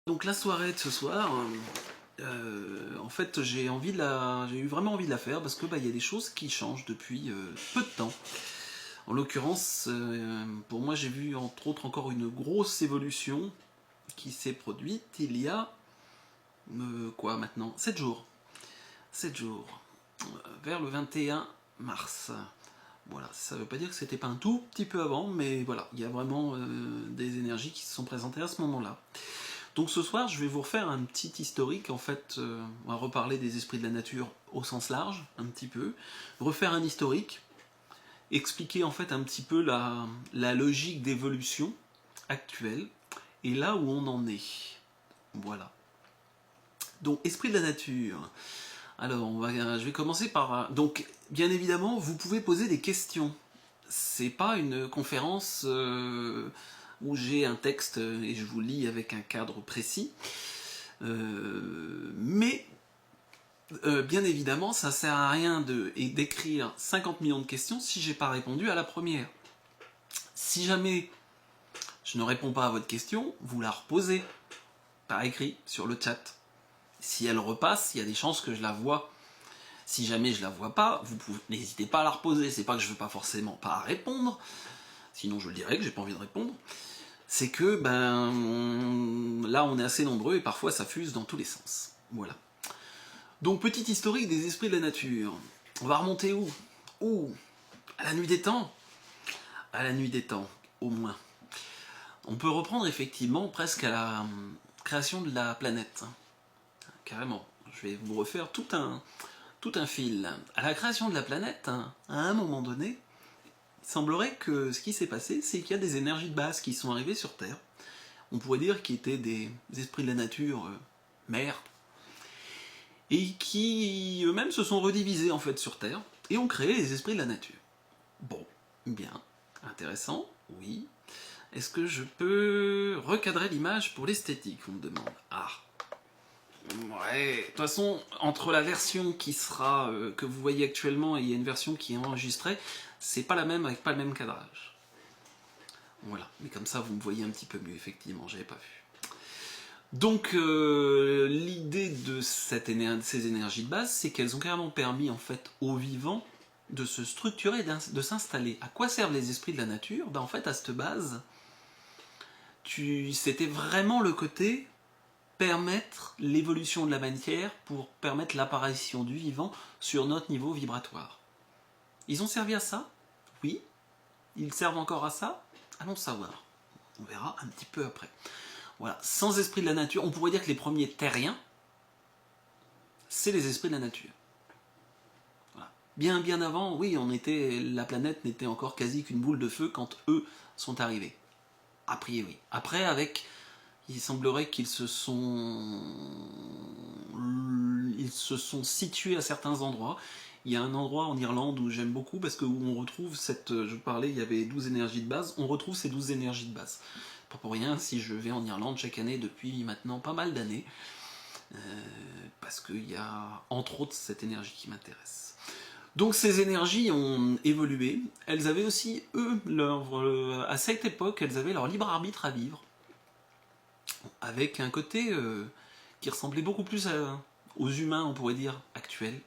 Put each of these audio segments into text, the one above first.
Donc la soirée de ce soir, en fait j'ai eu vraiment envie de la faire parce que il y a des choses qui changent depuis peu de temps. En l'occurrence, pour moi j'ai vu entre autres encore une grosse évolution qui s'est produite il y a quoi maintenant 7 jours. 7 jours. Vers le 21 mars. Voilà, ça veut pas dire que c'était pas un tout petit peu avant, mais voilà, il y a vraiment des énergies qui se sont présentées à ce moment-là. Donc ce soir, je vais vous refaire un petit historique, en fait, on va reparler des esprits de la nature au sens large, un petit peu, refaire un historique, expliquer en fait un petit peu la logique d'évolution actuelle, et là où on en est. Voilà. Donc, esprit de la nature. Alors, je vais commencer par... Donc, bien évidemment, vous pouvez poser des questions. C'est pas une conférence où j'ai un texte et je vous lis avec un cadre précis. Mais, bien évidemment, ça sert à rien d'écrire 50 millions de questions si j'ai pas répondu à la première. Si jamais je ne réponds pas à votre question, vous la reposez par écrit sur le chat. Si elle repasse, il y a des chances que je la vois. Si jamais je la vois pas, n'hésitez pas à la reposer. C'est pas que je veux pas forcément pas répondre, sinon je le dirais que j'ai pas envie de répondre. C'est que là on est assez nombreux et parfois ça fuse dans tous les sens. Voilà. Donc petit historique des esprits de la nature. On va remonter où? À la nuit des temps. À la nuit des temps, au moins. On peut reprendre effectivement presque à la création de la planète. Carrément. Je vais vous refaire tout un fil. À la création de la planète, à un moment donné, il semblerait que ce qui s'est passé, c'est qu'il y a des énergies de base qui sont arrivées sur Terre. On pourrait dire qu'ils étaient des esprits de la nature mères, et qui eux-mêmes se sont redivisés en fait sur Terre, et ont créé les esprits de la nature. Bon, bien, intéressant, oui. Est-ce que je peux recadrer l'image pour l'esthétique, on me demande. Ah, ouais, de toute façon, entre la version qui sera que vous voyez actuellement et il y a une version qui est enregistrée, c'est pas la même avec pas le même cadrage. Voilà, mais comme ça vous me voyez un petit peu mieux, effectivement, j'avais pas vu. Donc l'idée de ces énergies de base, c'est qu'elles ont carrément permis en fait aux vivants de se structurer, de s'installer. À quoi servent les esprits de la nature? En fait, à cette base, c'était vraiment le côté permettre l'évolution de la matière pour permettre l'apparition du vivant sur notre niveau vibratoire. Ils ont servi à ça? Oui. Ils servent encore à ça? Allons savoir. On verra un petit peu après. Voilà. Sans esprit de la nature, on pourrait dire que les premiers terriens, c'est les esprits de la nature. Voilà. Bien avant, oui, la planète n'était encore quasi qu'une boule de feu quand eux sont arrivés. A priori. Après, il semblerait qu'ils se sont situés à certains endroits. Il y a un endroit en Irlande où j'aime beaucoup parce que où on retrouve je parlais, il y avait 12 énergies de base, on retrouve ces 12 énergies de base. Pas pour rien si je vais en Irlande chaque année depuis maintenant pas mal d'années, parce qu'il y a entre autres cette énergie qui m'intéresse. Donc ces énergies ont évolué, elles avaient aussi, à cette époque, elles avaient leur libre arbitre à vivre, avec un côté qui ressemblait beaucoup plus aux humains, on pourrait dire, actuels.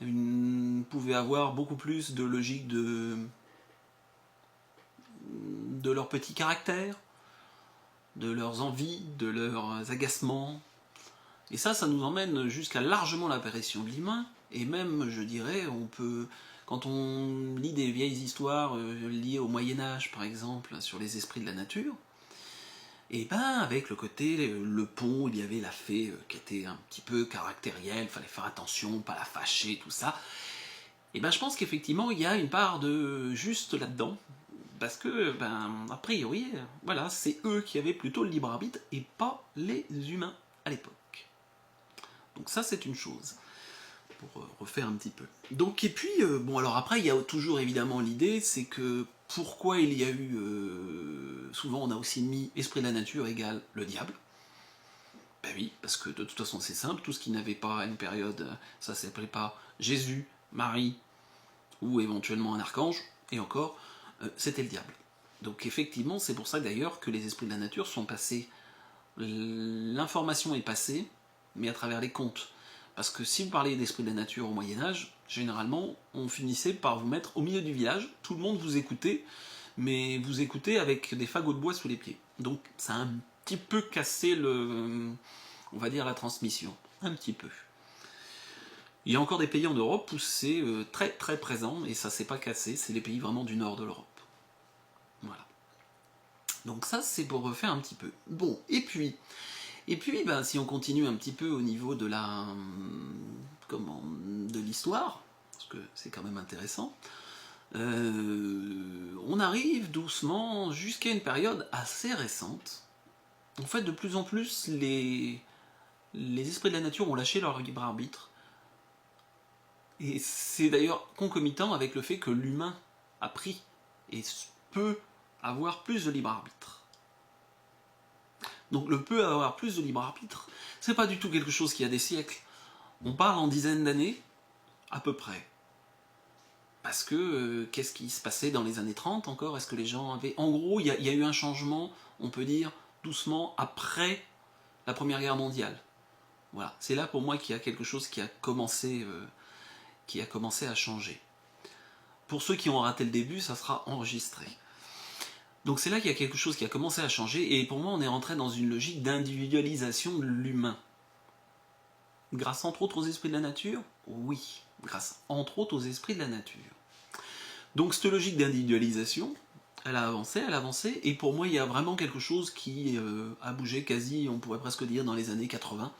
Ils pouvaient avoir beaucoup plus de logique de leur petit caractère, de leurs envies, de leurs agacements. Et ça nous emmène jusqu'à largement l'apparition de l'humain, et même, je dirais, quand on lit des vieilles histoires liées au Moyen-Âge, par exemple, sur les esprits de la nature, et avec le côté, le pont, il y avait la fée qui était un petit peu caractérielle, il fallait faire attention, pas la fâcher, tout ça. Et je pense qu'effectivement, il y a une part de juste là-dedans, parce que, a priori, voilà, c'est eux qui avaient plutôt le libre arbitre, et pas les humains à l'époque. Donc ça, c'est une chose, pour refaire un petit peu. Donc, et puis, alors après, il y a toujours évidemment l'idée, c'est que pourquoi il y a eu... souvent, on a aussi mis esprit de la nature égale le diable. Ben oui, parce que de toute façon, c'est simple, tout ce qui n'avait pas à une période, ça s'appelait pas Jésus, Marie, ou éventuellement un archange, et encore, c'était le diable. Donc effectivement, c'est pour ça d'ailleurs que les esprits de la nature sont passés l'information est passée, mais à travers les contes. Parce que si vous parlez d'esprit de la nature au Moyen-Âge, généralement, on finissait par vous mettre au milieu du village, tout le monde vous écoutait, mais vous écoutez avec des fagots de bois sous les pieds. Donc ça a un petit peu cassé on va dire la transmission. Un petit peu. Il y a encore des pays en Europe où c'est très très présent, et ça s'est pas cassé, c'est les pays vraiment du nord de l'Europe. Voilà. Donc ça c'est pour refaire un petit peu. Bon, et puis ben, si on continue un petit peu au niveau de de l'histoire, parce que c'est quand même intéressant, on arrive doucement jusqu'à une période assez récente. En fait, de plus en plus, les esprits de la nature ont lâché leur libre arbitre. Et c'est d'ailleurs concomitant avec le fait que l'humain a pris et peut avoir plus de libre arbitre. Donc le peut avoir plus de libre arbitre, c'est pas du tout quelque chose qui a des siècles. On parle en dizaines d'années, à peu près. Parce que, qu'est-ce qui se passait dans les années 30 encore? Est-ce que les gens avaient... En gros, il y a eu un changement, on peut dire, doucement, après la Première Guerre mondiale. Voilà, c'est là pour moi qu'il y a quelque chose qui a commencé à changer. Pour ceux qui ont raté le début, ça sera enregistré. Donc c'est là qu'il y a quelque chose qui a commencé à changer, et pour moi on est rentré dans une logique d'individualisation de l'humain. Grâce entre autres aux esprits de la nature? Oui, grâce entre autres aux esprits de la nature. Donc cette logique d'individualisation, elle a avancé, et pour moi il y a vraiment quelque chose qui a bougé quasi, on pourrait presque dire, dans les années 80,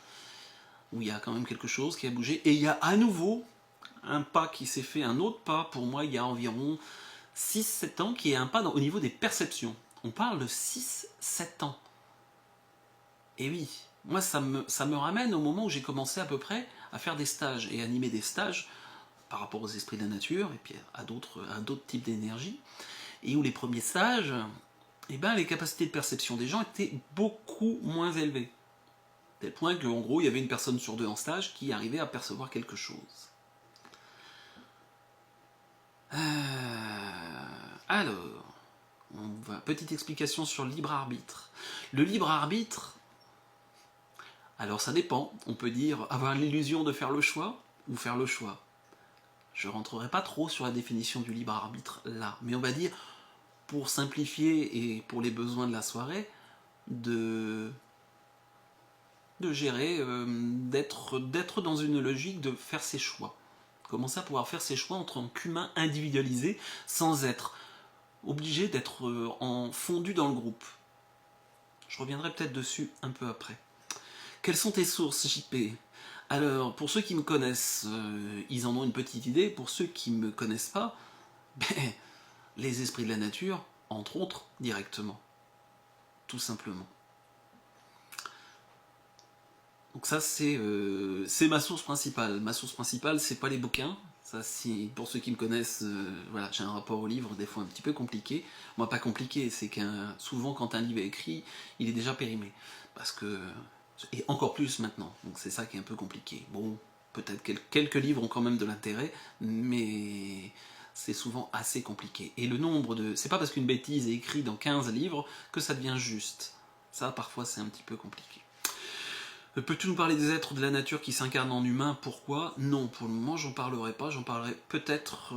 où il y a quand même quelque chose qui a bougé, et il y a à nouveau un pas qui s'est fait, un autre pas, pour moi il y a environ 6-7 ans, qui est un pas au niveau des perceptions. On parle de 6-7 ans. Et oui, moi ça me ramène au moment où j'ai commencé à peu près à faire des stages et animer des stages par rapport aux esprits de la nature et puis à d'autres types d'énergie, et où les premiers stages, eh ben, les capacités de perception des gens étaient beaucoup moins élevées. Tel point qu'en gros, il y avait une personne sur deux en stage qui arrivait à percevoir quelque chose. Alors, petite explication sur le libre arbitre. Le libre arbitre, alors ça dépend. On peut dire avoir l'illusion de faire le choix ou faire le choix. Je ne rentrerai pas trop sur la définition du libre arbitre là, mais on va dire, pour simplifier et pour les besoins de la soirée, de gérer, d'être dans une logique de faire ses choix. Commencer à pouvoir faire ses choix en tant qu'humain individualisé, sans être obligé d'être fondu dans le groupe. Je reviendrai peut-être dessus un peu après. Quelles sont tes sources, JP? Alors, pour ceux qui me connaissent, ils en ont une petite idée. Pour ceux qui ne me connaissent pas, ben, les esprits de la nature, entre autres, directement. Tout simplement. Donc ça, c'est ma source principale. Ma source principale, c'est pas les bouquins. Ça, pour ceux qui me connaissent, voilà, j'ai un rapport au livre, des fois un petit peu compliqué. Moi, pas compliqué, c'est souvent quand un livre est écrit, il est déjà périmé. Parce que... Et encore plus maintenant. Donc c'est ça qui est un peu compliqué. Bon, peut-être quelques livres ont quand même de l'intérêt, mais c'est souvent assez compliqué. Et le nombre de... C'est pas parce qu'une bêtise est écrite dans 15 livres que ça devient juste. Ça, parfois, c'est un petit peu compliqué. Peux-tu nous parler des êtres de la nature qui s'incarnent en humain? Pourquoi? Non, pour le moment, j'en parlerai pas. J'en parlerai peut-être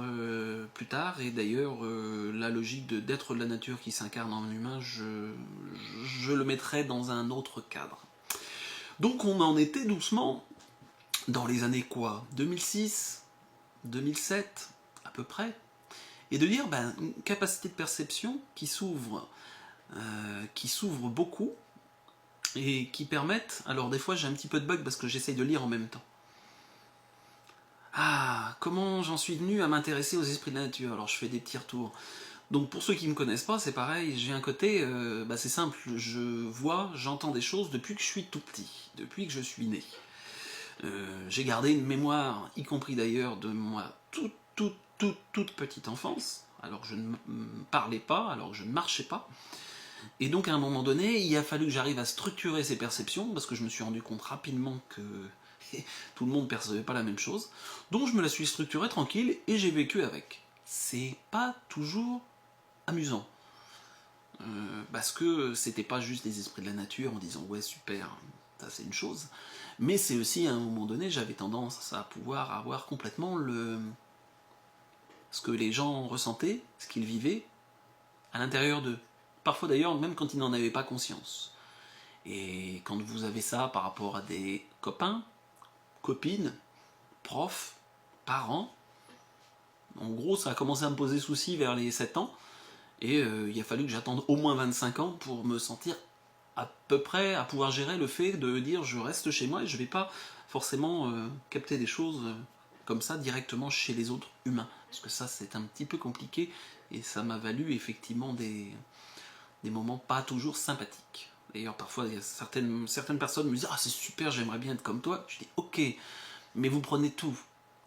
plus tard. Et d'ailleurs, la logique d'êtres de la nature qui s'incarnent en humain, je le mettrai dans un autre cadre. Donc on en était doucement dans les années quoi? 2006, 2007, à peu près. Et de dire, ben, une capacité de perception qui s'ouvre beaucoup, et qui permettent... Alors des fois j'ai un petit peu de bug parce que j'essaye de lire en même temps. Ah, comment j'en suis venu à m'intéresser aux esprits de la nature? Alors je fais des petits retours. Donc pour ceux qui ne me connaissent pas, c'est pareil, j'ai un côté, c'est simple, j'entends des choses depuis que je suis tout petit, depuis que je suis né. J'ai gardé une mémoire, y compris d'ailleurs de moi, toute petite enfance, alors je ne parlais pas, alors je ne marchais pas. Et donc à un moment donné, il a fallu que j'arrive à structurer ces perceptions, parce que je me suis rendu compte rapidement que tout le monde ne percevait pas la même chose. Donc je me la suis structurée tranquille, et j'ai vécu avec. C'est pas toujours amusant. parce que c'était pas juste des esprits de la nature en disant ouais super, ça c'est une chose, mais c'est aussi à un moment donné j'avais tendance à pouvoir avoir complètement ce que les gens ressentaient, ce qu'ils vivaient à l'intérieur d'eux. Parfois d'ailleurs même quand ils n'en avaient pas conscience. Et quand vous avez ça par rapport à des copains, copines, profs, parents, en gros ça a commencé à me poser souci vers les 7 ans, et il a fallu que j'attende au moins 25 ans pour me sentir à peu près à pouvoir gérer le fait de dire je reste chez moi et je ne vais pas forcément capter des choses comme ça directement chez les autres humains. Parce que ça c'est un petit peu compliqué et ça m'a valu effectivement des moments pas toujours sympathiques. D'ailleurs parfois il y a certaines personnes me disent ah c'est super j'aimerais bien être comme toi. Je dis ok mais vous prenez tout,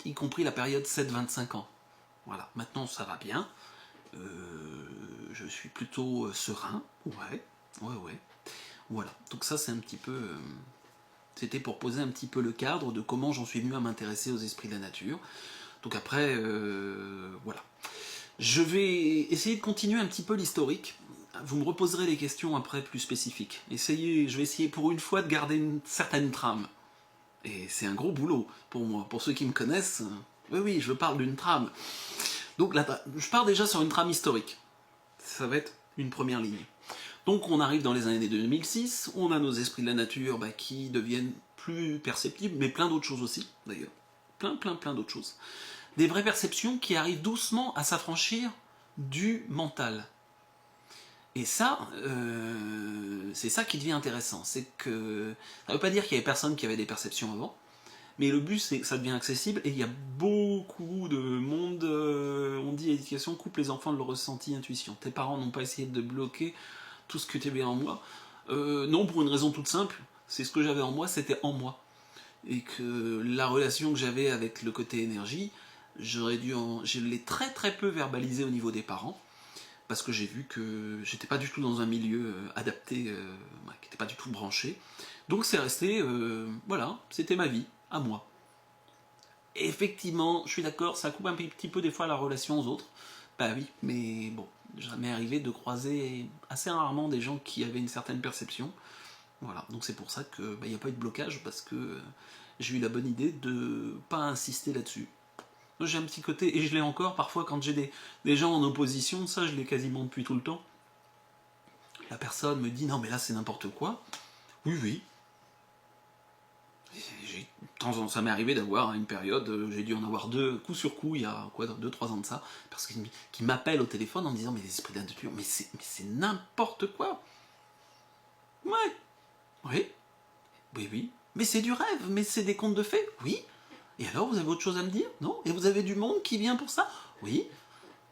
y compris la période 7-25 ans. Voilà, maintenant ça va bien. Je suis plutôt serein, ouais. Voilà, donc ça c'est un petit peu... c'était pour poser un petit peu le cadre de comment j'en suis venu à m'intéresser aux esprits de la nature. Donc après, voilà. Je vais essayer de continuer un petit peu l'historique. Vous me reposerez les questions après plus spécifiques. Je vais essayer pour une fois de garder une certaine trame. Et c'est un gros boulot pour moi. Pour ceux qui me connaissent, oui, je parle d'une trame. Donc là, je pars déjà sur une trame historique. Ça va être une première ligne. Donc on arrive dans les années 2006, on a nos esprits de la nature qui deviennent plus perceptibles, mais plein d'autres choses aussi, d'ailleurs. Plein d'autres choses. Des vraies perceptions qui arrivent doucement à s'affranchir du mental. Et ça, c'est ça qui devient intéressant. C'est que ça ne veut pas dire qu'il y avait personne qui avait des perceptions avant, mais le but c'est que ça devient accessible et il y a beaucoup de monde, on dit éducation coupe les enfants de leur ressenti intuition. Tes parents n'ont pas essayé de bloquer tout ce que tu avais en moi. Non, pour une raison toute simple, c'est ce que j'avais en moi, c'était en moi. Et que la relation que j'avais avec le côté énergie, je l'ai très peu verbalisé au niveau des parents, parce que j'ai vu que j'étais pas du tout dans un milieu adapté, qui n'était pas du tout branché. Donc c'est resté, voilà, c'était ma vie, à moi. Et effectivement, je suis d'accord, ça coupe un petit peu des fois la relation aux autres. Bah oui, mais bon, ça m'est arrivé de croiser assez rarement des gens qui avaient une certaine perception. Voilà, donc c'est pour ça qu'il n'y a pas eu de blocage, parce que j'ai eu la bonne idée de pas insister là-dessus. J'ai un petit côté, et je l'ai encore parfois quand j'ai des gens en opposition, ça je l'ai quasiment depuis tout le temps. La personne me dit non mais là c'est n'importe quoi. Oui. Ça m'est arrivé d'avoir une période, j'ai dû en avoir deux, coup sur coup, il y a 2-3 ans de ça, parce qui m'appelle au téléphone en me disant mais les esprits de la nature, mais c'est n'importe quoi. Ouais, oui, mais c'est du rêve, mais c'est des contes de fées, oui. Et alors, vous avez autre chose à me dire? Non? Et vous avez du monde qui vient pour ça? Oui.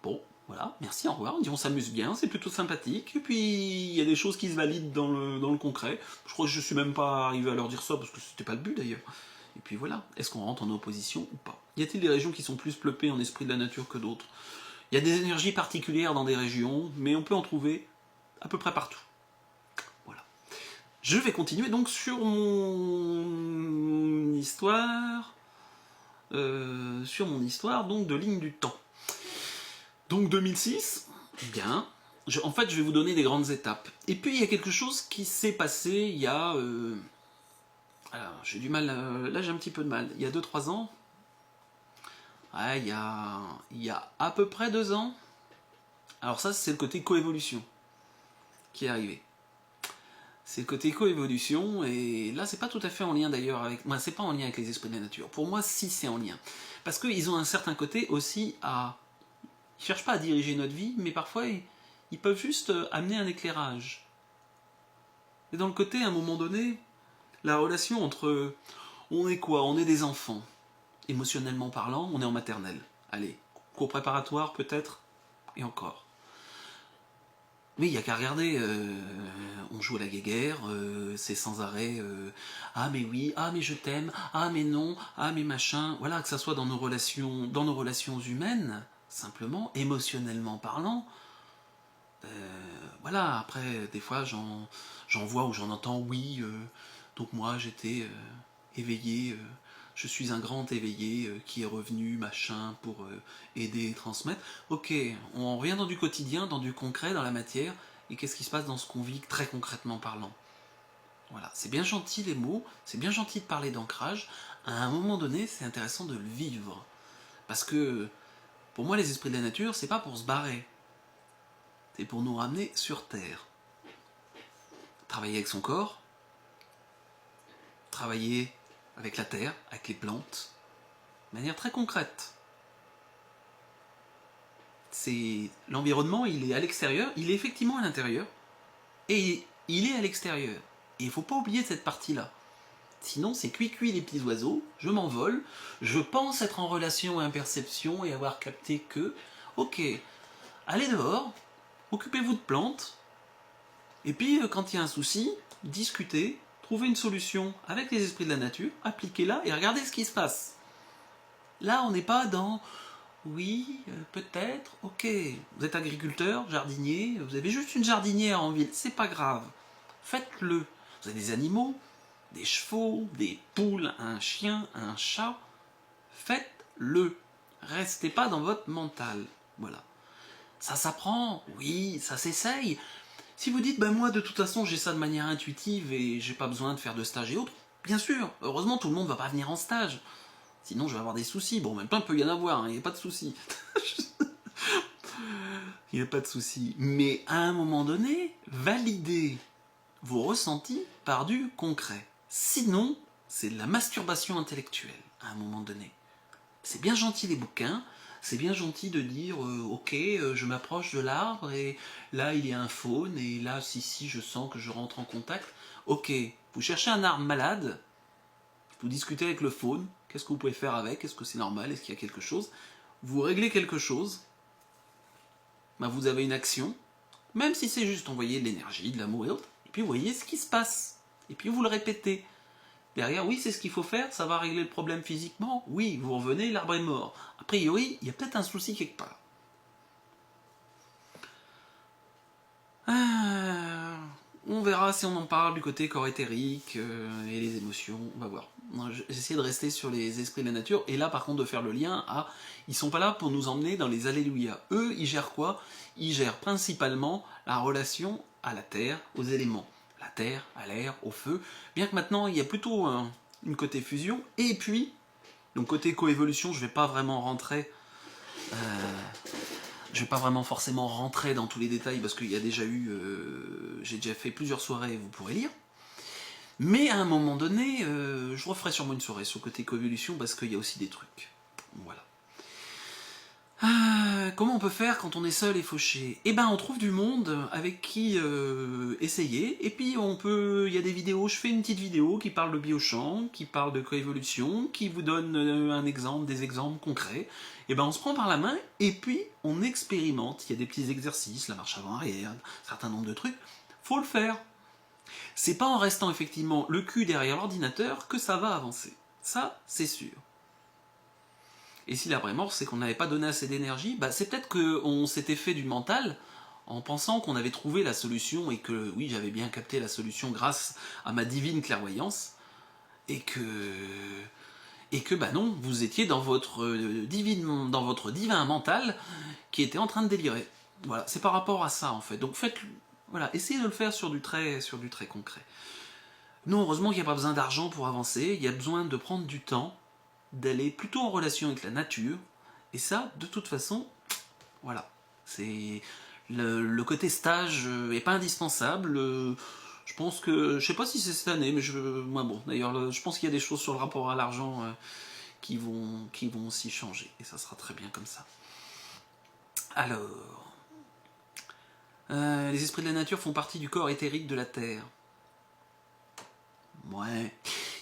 Bon, voilà, merci, au revoir. On dit on s'amuse bien, c'est plutôt sympathique. Et puis, il y a des choses qui se valident dans le concret. Je crois que je suis même pas arrivé à leur dire ça, parce que c'était pas le but d'ailleurs. Et puis voilà, est-ce qu'on rentre en opposition ou pas? Y a-t-il des régions qui sont plus peuplées en esprit de la nature que d'autres? Il y a des énergies particulières dans des régions, mais on peut en trouver à peu près partout. Voilà. Je vais continuer donc sur mon histoire... donc de ligne du temps. Donc 2006, bien. En fait, je vais vous donner des grandes étapes. Et puis, il y a quelque chose qui s'est passé il y a... alors, j'ai du mal... là, j'ai un petit peu de mal. Il y a 2-3 ans. Ouais, il y a à peu près 2 ans. Alors ça, c'est le côté coévolution qui est arrivé. C'est le côté coévolution, et là, c'est pas tout à fait en lien d'ailleurs avec... Moi, c'est pas en lien avec les esprits de la nature. Pour moi, si, c'est en lien. Parce qu'ils ont un certain côté aussi à... Ils cherchent pas à diriger notre vie, mais parfois, ils peuvent juste amener un éclairage. Et dans le côté, à un moment donné, la relation entre... On est quoi? On est des enfants. Émotionnellement parlant, on est en maternelle. Allez, cours préparatoire peut-être, et encore. Oui, il n'y a qu'à regarder, on joue à la guéguerre, c'est sans arrêt, ah mais oui, ah mais je t'aime, ah mais non, ah mais machin, voilà, que ça soit dans nos relations humaines, simplement, émotionnellement parlant, voilà, après, des fois, j'en vois ou j'en entends, oui, donc moi, j'étais éveillé, je suis un grand éveillé qui est revenu, machin, pour aider et transmettre. Ok, on revient dans du quotidien, dans du concret, dans la matière, et qu'est-ce qui se passe dans ce qu'on vit très concrètement parlant. Voilà, c'est bien gentil les mots, c'est bien gentil de parler d'ancrage, à un moment donné, c'est intéressant de le vivre. Parce que, pour moi, les esprits de la nature, c'est pas pour se barrer. C'est pour nous ramener sur Terre. Travailler avec son corps, travailler avec la Terre, avec les plantes, de manière très concrète. L'environnement, il est à l'extérieur, il est effectivement à l'intérieur, et il est à l'extérieur. Et il ne faut pas oublier cette partie-là. Sinon, c'est cuit-cuit les petits oiseaux, je m'envole, je pense être en relation et en perception et avoir capté que, ok, allez dehors, occupez-vous de plantes, et puis quand il y a un souci, discutez, trouvez une solution avec les esprits de la nature, appliquez-la et regardez ce qui se passe. Là, on n'est pas dans oui, peut-être, ok, vous êtes agriculteur, jardinier, vous avez juste une jardinière en ville, c'est pas grave, faites-le. Vous avez des animaux, des chevaux, des poules, un chien, un chat, faites-le. Restez pas dans votre mental, voilà. Ça s'apprend, oui, ça s'essaye. Si vous dites, ben moi de toute façon j'ai ça de manière intuitive et j'ai pas besoin de faire de stage et autres, bien sûr, heureusement tout le monde va pas venir en stage. Sinon je vais avoir des soucis. Bon, en même temps il peut y en avoir, il n'y a pas de soucis. Il n'y a pas de soucis. Mais à un moment donné, validez vos ressentis par du concret. Sinon, c'est de la masturbation intellectuelle, à un moment donné. C'est bien gentil les bouquins, c'est bien gentil de dire ok, je m'approche de l'arbre et là il y a un faune et là si je sens que je rentre en contact. Ok, vous cherchez un arbre malade, vous discutez avec le faune, qu'est-ce que vous pouvez faire avec, est-ce que c'est normal, est-ce qu'il y a quelque chose, vous réglez quelque chose, ben vous avez une action, même si c'est juste envoyer de l'énergie, de l'amour et autres, et puis vous voyez ce qui se passe, et puis vous le répétez. Derrière, oui, c'est ce qu'il faut faire, ça va régler le problème physiquement. Oui, vous revenez, l'arbre est mort. A priori, il y a peut-être un souci quelque part. On verra si on en parle du côté corps éthérique et les émotions, on va voir. J'essaie de rester sur les esprits de la nature, et là par contre de faire le lien à... Ils sont pas là pour nous emmener dans les alléluia. Eux, ils gèrent quoi? Ils gèrent principalement la relation à la terre, aux éléments. La terre, à l'air, au feu, bien que maintenant il y a plutôt une côté fusion, et puis, donc côté coévolution, je vais pas vraiment rentrer, je vais pas vraiment forcément rentrer dans tous les détails, parce qu'il y a déjà eu, j'ai déjà fait plusieurs soirées, vous pourrez lire, mais à un moment donné, je referai sûrement une soirée sur le côté coévolution, parce qu'il y a aussi des trucs, voilà. Comment on peut faire quand on est seul et fauché? Eh ben on trouve du monde avec qui essayer, et puis il y a des vidéos, je fais une petite vidéo qui parle de biochamp, qui parle de coévolution, qui vous donne un exemple, des exemples concrets, et ben on se prend par la main, et puis on expérimente, il y a des petits exercices, la marche avant-arrière, un certain nombre de trucs, faut le faire. C'est pas en restant effectivement le cul derrière l'ordinateur que ça va avancer, ça c'est sûr. Et si la vraie mort, c'est qu'on n'avait pas donné assez d'énergie, bah c'est peut-être qu'on s'était fait du mental en pensant qu'on avait trouvé la solution et que, oui, j'avais bien capté la solution grâce à ma divine clairvoyance, et que bah non, vous étiez dans votre divin mental qui était en train de délirer. Voilà, c'est par rapport à ça en fait. Donc voilà, essayez de le faire sur du très concret. Non, heureusement qu'il n'y a pas besoin d'argent pour avancer, il y a besoin de prendre du temps, d'aller plutôt en relation avec la nature, et ça, de toute façon, voilà, c'est le côté stage est pas indispensable. Je pense que, je sais pas si c'est cette année, mais moi bon, d'ailleurs, je pense qu'il y a des choses sur le rapport à l'argent qui vont aussi changer, et ça sera très bien comme ça. Alors, les esprits de la nature font partie du corps éthérique de la Terre. Ouais.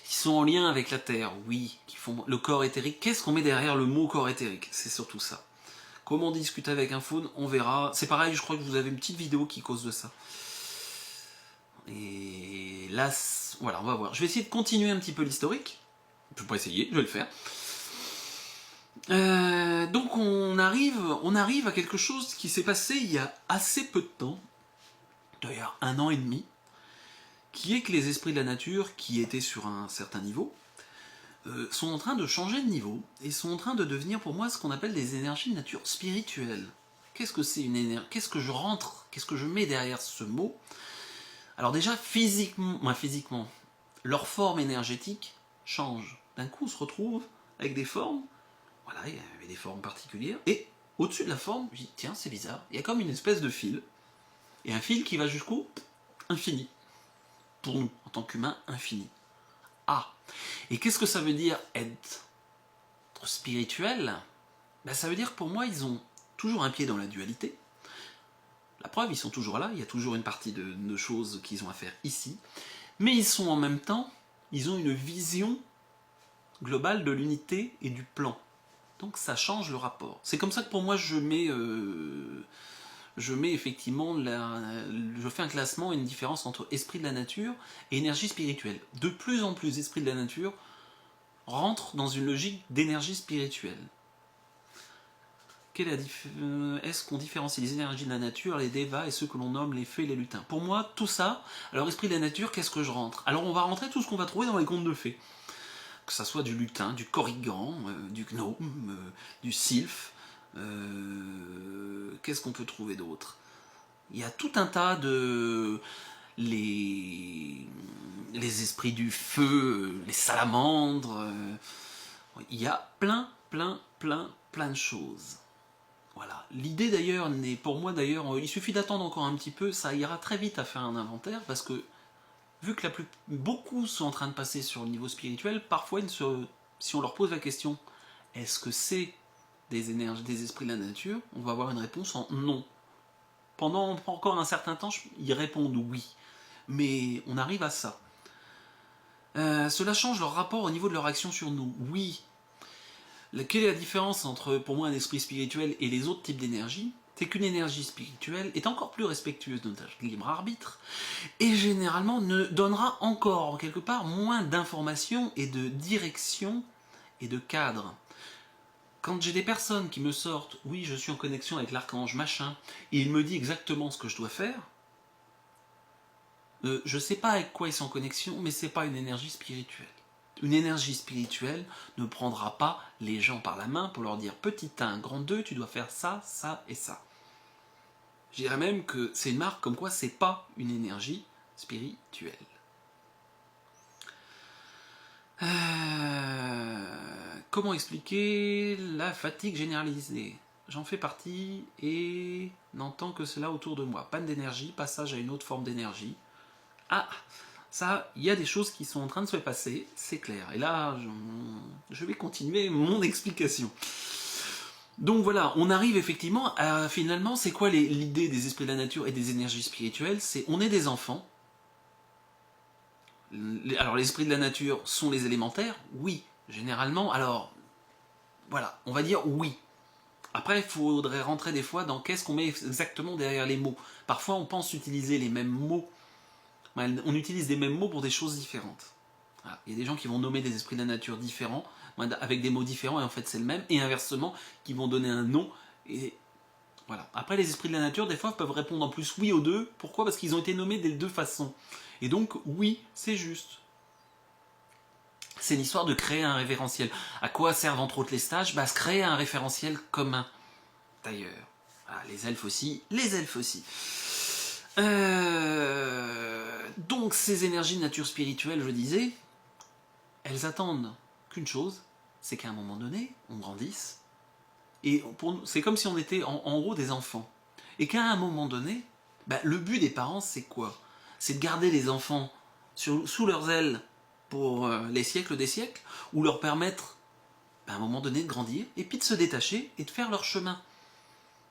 Qui sont en lien avec la Terre, oui, qui font le corps éthérique. Qu'est-ce qu'on met derrière le mot corps éthérique? C'est surtout ça. Comment discuter avec un faune? On verra. C'est pareil, je crois que vous avez une petite vidéo qui cause de ça. Et là, voilà, on va voir. Je vais essayer de continuer un petit peu l'historique. Je vais pas essayer, je vais le faire. Donc on arrive à quelque chose qui s'est passé il y a assez peu de temps, d'ailleurs 1 an et demi, qui est que les esprits de la nature, qui étaient sur un certain niveau, sont en train de changer de niveau, et sont en train de devenir pour moi ce qu'on appelle des énergies de nature spirituelle. Qu'est-ce que c'est une énergie? Qu'est-ce que je rentre? Qu'est-ce que je mets derrière ce mot? Alors déjà, physiquement, leur forme énergétique change. D'un coup, on se retrouve avec des formes, voilà, il y avait des formes particulières, et au-dessus de la forme, je dis, tiens, c'est bizarre, il y a comme une espèce de fil, et un fil qui va jusqu'au infini. Pour nous, en tant qu'humains, infini. Ah, et qu'est-ce que ça veut dire être spirituel? Ben, ça veut dire que pour moi, ils ont toujours un pied dans la dualité. La preuve, ils sont toujours là, il y a toujours une partie de choses qu'ils ont à faire ici, mais ils sont en même temps, ils ont une vision globale de l'unité et du plan. Donc ça change le rapport. C'est comme ça que pour moi je mets effectivement, je fais un classement, une différence entre esprit de la nature et énergie spirituelle. De plus en plus, esprit de la nature rentre dans une logique d'énergie spirituelle. Est-ce qu'on différencie les énergies de la nature, les devas et ceux que l'on nomme les fées et les lutins? Pour moi, tout ça, alors esprit de la nature, qu'est-ce que je rentre? Alors on va rentrer tout ce qu'on va trouver dans les contes de fées. Que ça soit du lutin, du corrigan, du gnome, du sylphe, qu'est-ce qu'on peut trouver d'autre? Il y a tout un tas de... les esprits du feu, les salamandres, il y a plein de choses. Voilà. L'idée d'ailleurs n'est, pour moi d'ailleurs, il suffit d'attendre encore un petit peu, ça ira très vite à faire un inventaire, parce que vu que beaucoup sont en train de passer sur le niveau spirituel, parfois si on leur pose la question, est-ce que c'est des énergies, des esprits de la nature, on va avoir une réponse en non. Pendant encore un certain temps, ils répondent oui. Mais on arrive à ça. Cela change leur rapport au niveau de leur action sur nous. Oui. Quelle est la différence entre, pour moi, un esprit spirituel et les autres types d'énergie? C'est qu'une énergie spirituelle est encore plus respectueuse de notre libre arbitre et généralement ne donnera encore, quelque part, moins d'informations et de direction et de cadre. Quand j'ai des personnes qui me sortent « oui, je suis en connexion avec l'archange machin » et il me dit exactement ce que je dois faire, je ne sais pas avec quoi ils sont en connexion, mais ce n'est pas une énergie spirituelle. Une énergie spirituelle ne prendra pas les gens par la main pour leur dire « petit 1, grand 2, tu dois faire ça, ça et ça ». Je dirais même que c'est une marque comme quoi c'est pas une énergie spirituelle. Comment expliquer la fatigue généralisée? J'en fais partie et n'entends que cela autour de moi. Panne d'énergie, passage à une autre forme d'énergie. Ah, ça, il y a des choses qui sont en train de se passer, c'est clair. Et là, je vais continuer mon explication. Donc voilà, on arrive effectivement à, finalement, c'est quoi l'idée des esprits de la nature et des énergies spirituelles? C'est, on est des enfants. Alors les esprits de la nature sont les élémentaires? Oui, généralement. Alors, voilà, on va dire oui. Après, il faudrait rentrer des fois dans qu'est-ce qu'on met exactement derrière les mots. Parfois, on pense utiliser les mêmes mots. On utilise des mêmes mots pour des choses différentes. Voilà. Il y a des gens qui vont nommer des esprits de la nature différents, avec des mots différents, et en fait c'est le même, et inversement, qui vont donner un nom, et voilà. Après, les esprits de la nature, des fois, peuvent répondre en plus oui aux deux. Pourquoi? Parce qu'ils ont été nommés des deux façons. Et donc, oui, c'est juste. C'est l'histoire de créer un référentiel. À quoi servent entre autres les stages? Bah, à se créer un référentiel commun. D'ailleurs. Voilà, les elfes aussi. Les elfes aussi. Donc, ces énergies de nature spirituelle, je disais, elles attendent qu'une chose, c'est qu'à un moment donné, on grandisse. Et c'est comme si on était en gros des enfants. Et qu'à un moment donné, bah, le but des parents, c'est quoi? C'est de garder les enfants sous leurs ailes pour les siècles des siècles, ou leur permettre, bah, à un moment donné, de grandir, et puis de se détacher et de faire leur chemin.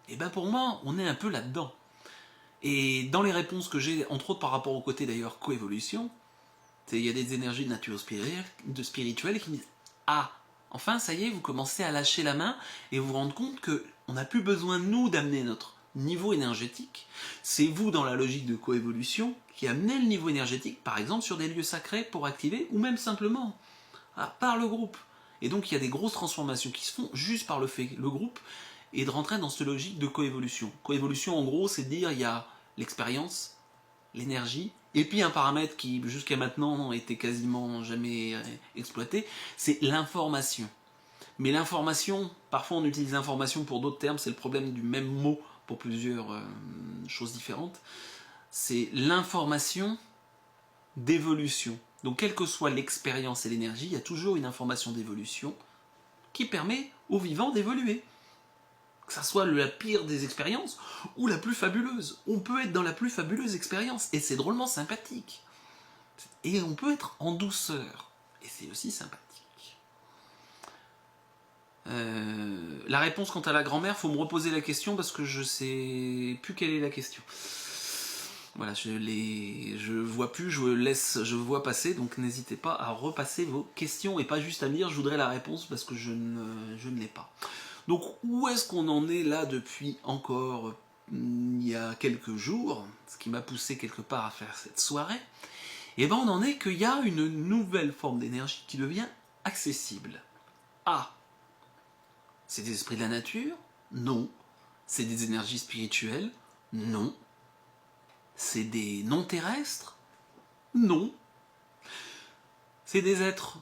Et ben pour moi, on est un peu là-dedans. Et dans les réponses que j'ai, entre autres par rapport au côté d'ailleurs coévolution, il y a des énergies de nature spirituelle qui disent « Ah, enfin, ça y est, vous commencez à lâcher la main et vous vous rendez compte qu'on n'a plus besoin de nous d'amener notre niveau énergétique. C'est vous, dans la logique de coévolution, qui amenez le niveau énergétique, par exemple, sur des lieux sacrés pour activer, ou même simplement par le groupe. Et donc, il y a des grosses transformations qui se font juste par le groupe, et de rentrer dans cette logique de coévolution. Coévolution, en gros, c'est de dire il y a l'expérience, l'énergie, et puis un paramètre qui, jusqu'à maintenant, était quasiment jamais exploité, c'est l'information. Mais l'information, parfois on utilise l'information pour d'autres termes, c'est le problème du même mot pour plusieurs choses différentes. C'est l'information d'évolution. Donc quelle que soit l'expérience et l'énergie, il y a toujours une information d'évolution qui permet aux vivants d'évoluer. Que ça soit la pire des expériences ou la plus fabuleuse. On peut être dans la plus fabuleuse expérience et c'est drôlement sympathique. Et on peut être en douceur et c'est aussi sympathique. La réponse quant à la grand-mère, faut me reposer la question parce que je sais plus quelle est la question. Voilà, je vois plus, je vois passer, donc n'hésitez pas à repasser vos questions et pas juste à me dire je voudrais la réponse parce que je ne l'ai pas. Donc où est-ce qu'on en est là depuis encore il y a quelques jours, ce qui m'a poussé quelque part à faire cette soirée? Et ben on en est qu'il y a une nouvelle forme d'énergie qui devient accessible. Ah, c'est des esprits de la nature? Non. C'est des énergies spirituelles? Non. C'est des non-terrestres? Non. C'est des êtres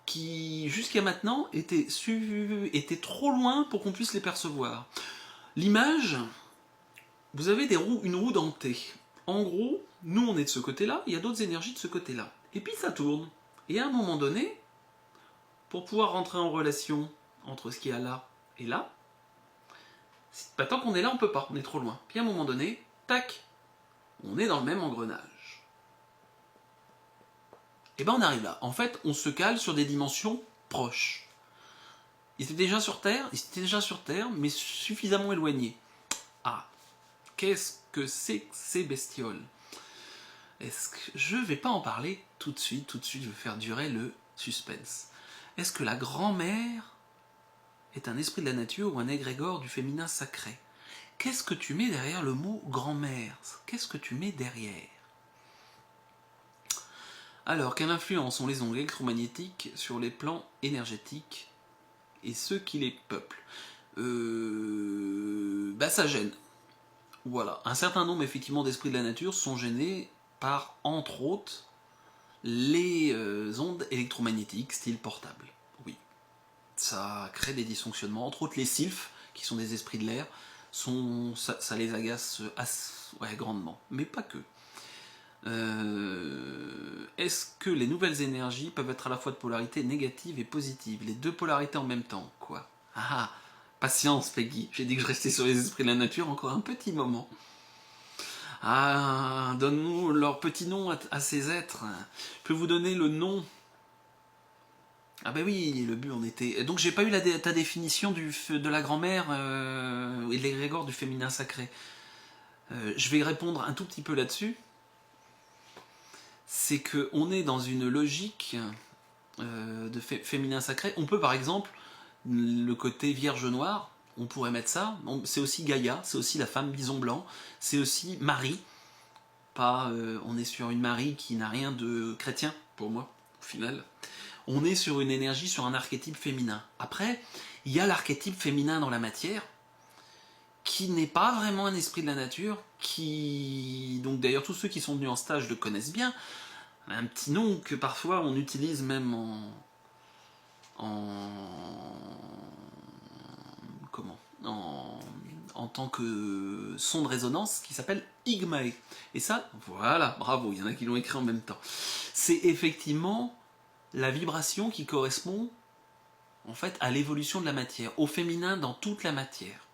qui, jusqu'à maintenant, étaient trop loin pour qu'on puisse les percevoir. L'image, vous avez une roue dentée. En gros, nous on est de ce côté-là, il y a d'autres énergies de ce côté-là. Et puis ça tourne. Et à un moment donné, pour pouvoir rentrer en relation entre ce qu'il y a là et là, tant qu'on est là, on peut pas, on est trop loin. Puis à un moment donné, tac, on est dans le même engrenage. Et ben on arrive là. En fait, on se cale sur des dimensions proches. Ils étaient déjà sur Terre, mais suffisamment éloignés. Ah, qu'est-ce que c'est que ces bestioles? Est-ce que je vais pas en parler tout de suite, je vais faire durer le suspense. Est-ce que la grand-mère est un esprit de la nature ou un égrégore du féminin sacré? Qu'est-ce que tu mets derrière le mot grand-mère? Qu'est-ce que tu mets derrière? Alors, quelle influence ont les ondes électromagnétiques sur les plans énergétiques et ceux qui les peuplent? Ça gêne. Voilà. Un certain nombre, effectivement, d'esprits de la nature sont gênés par, entre autres, les ondes électromagnétiques style portable. Oui. Ça crée des dysfonctionnements. Entre autres, les sylphes, qui sont des esprits de l'air, ça les agace grandement. Mais pas que. Est-ce que les nouvelles énergies peuvent être à la fois de polarité négative et positive? Les deux polarités en même temps, quoi. Ah, patience, Peggy. J'ai dit que je restais sur les esprits de la nature encore un petit moment. Ah, donne-nous leur petit nom à ces êtres. Je peux vous donner le nom. Ah ben oui, le but on était... Donc j'ai pas eu ta définition de la grand-mère et de l'égrégore du féminin sacré. Je vais répondre un tout petit peu là-dessus. C'est qu'on est dans une logique de féminin sacré. On peut par exemple, le côté vierge noire, on pourrait mettre ça. C'est aussi Gaïa, c'est aussi la femme bison blanc, c'est aussi Marie. On est sur une Marie qui n'a rien de chrétien, pour moi, au final. On est sur une énergie, sur un archétype féminin. Après, il y a l'archétype féminin dans la matière, qui n'est pas vraiment un esprit de la nature, donc d'ailleurs tous ceux qui sont venus en stage le connaissent bien, un petit nom que parfois on utilise même en tant que son de résonance, qui s'appelle Igmae. Et ça, voilà, bravo, il y en a qui l'ont écrit en même temps. C'est effectivement la vibration qui correspond en fait à l'évolution de la matière, au féminin dans toute la matière.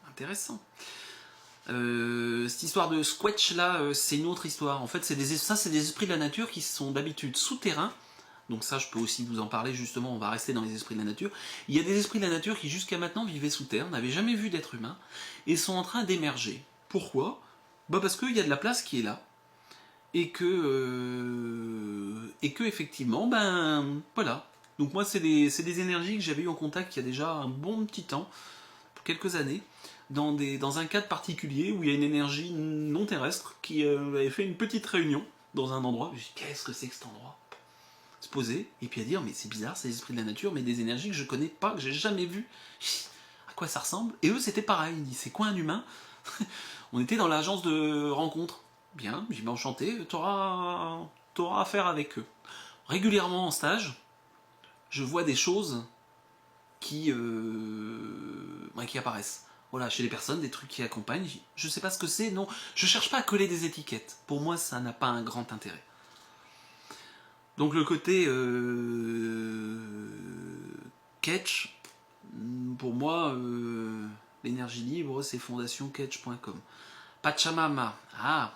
Intéressant. Cette histoire de squelch là, c'est une autre histoire. En fait, c'est des esprits de la nature qui sont d'habitude souterrains. Donc ça, je peux aussi vous en parler justement, on va rester dans les esprits de la nature. Il y a des esprits de la nature qui jusqu'à maintenant vivaient sous terre, n'avaient jamais vu d'être humain, et sont en train d'émerger. Pourquoi? Parce qu'il y a de la place qui est là, et que effectivement, voilà. Donc moi, c'est des énergies que j'avais eu en contact il y a déjà un bon petit temps, pour quelques années, dans un cadre particulier où il y a une énergie non terrestre qui avait fait une petite réunion dans un endroit. Je me suis dit, qu'est-ce que c'est que cet endroit? Se poser, et puis à dire, mais c'est bizarre, c'est les esprits de la nature, mais des énergies que je connais pas, que j'ai jamais vues. À quoi ça ressemble? Et eux, c'était pareil. Ils disent, c'est quoi un humain? On était dans l'agence de rencontre. Bien, j'ai enchanté, t'auras affaire avec eux. Régulièrement en stage, je vois des choses qui apparaissent. Voilà, chez les personnes, des trucs qui accompagnent. Je sais pas ce que c'est, non. Je cherche pas à coller des étiquettes. Pour moi, ça n'a pas un grand intérêt. Donc le côté catch, pour moi, l'énergie libre, c'est fondationcatch.com. Pachamama, ah,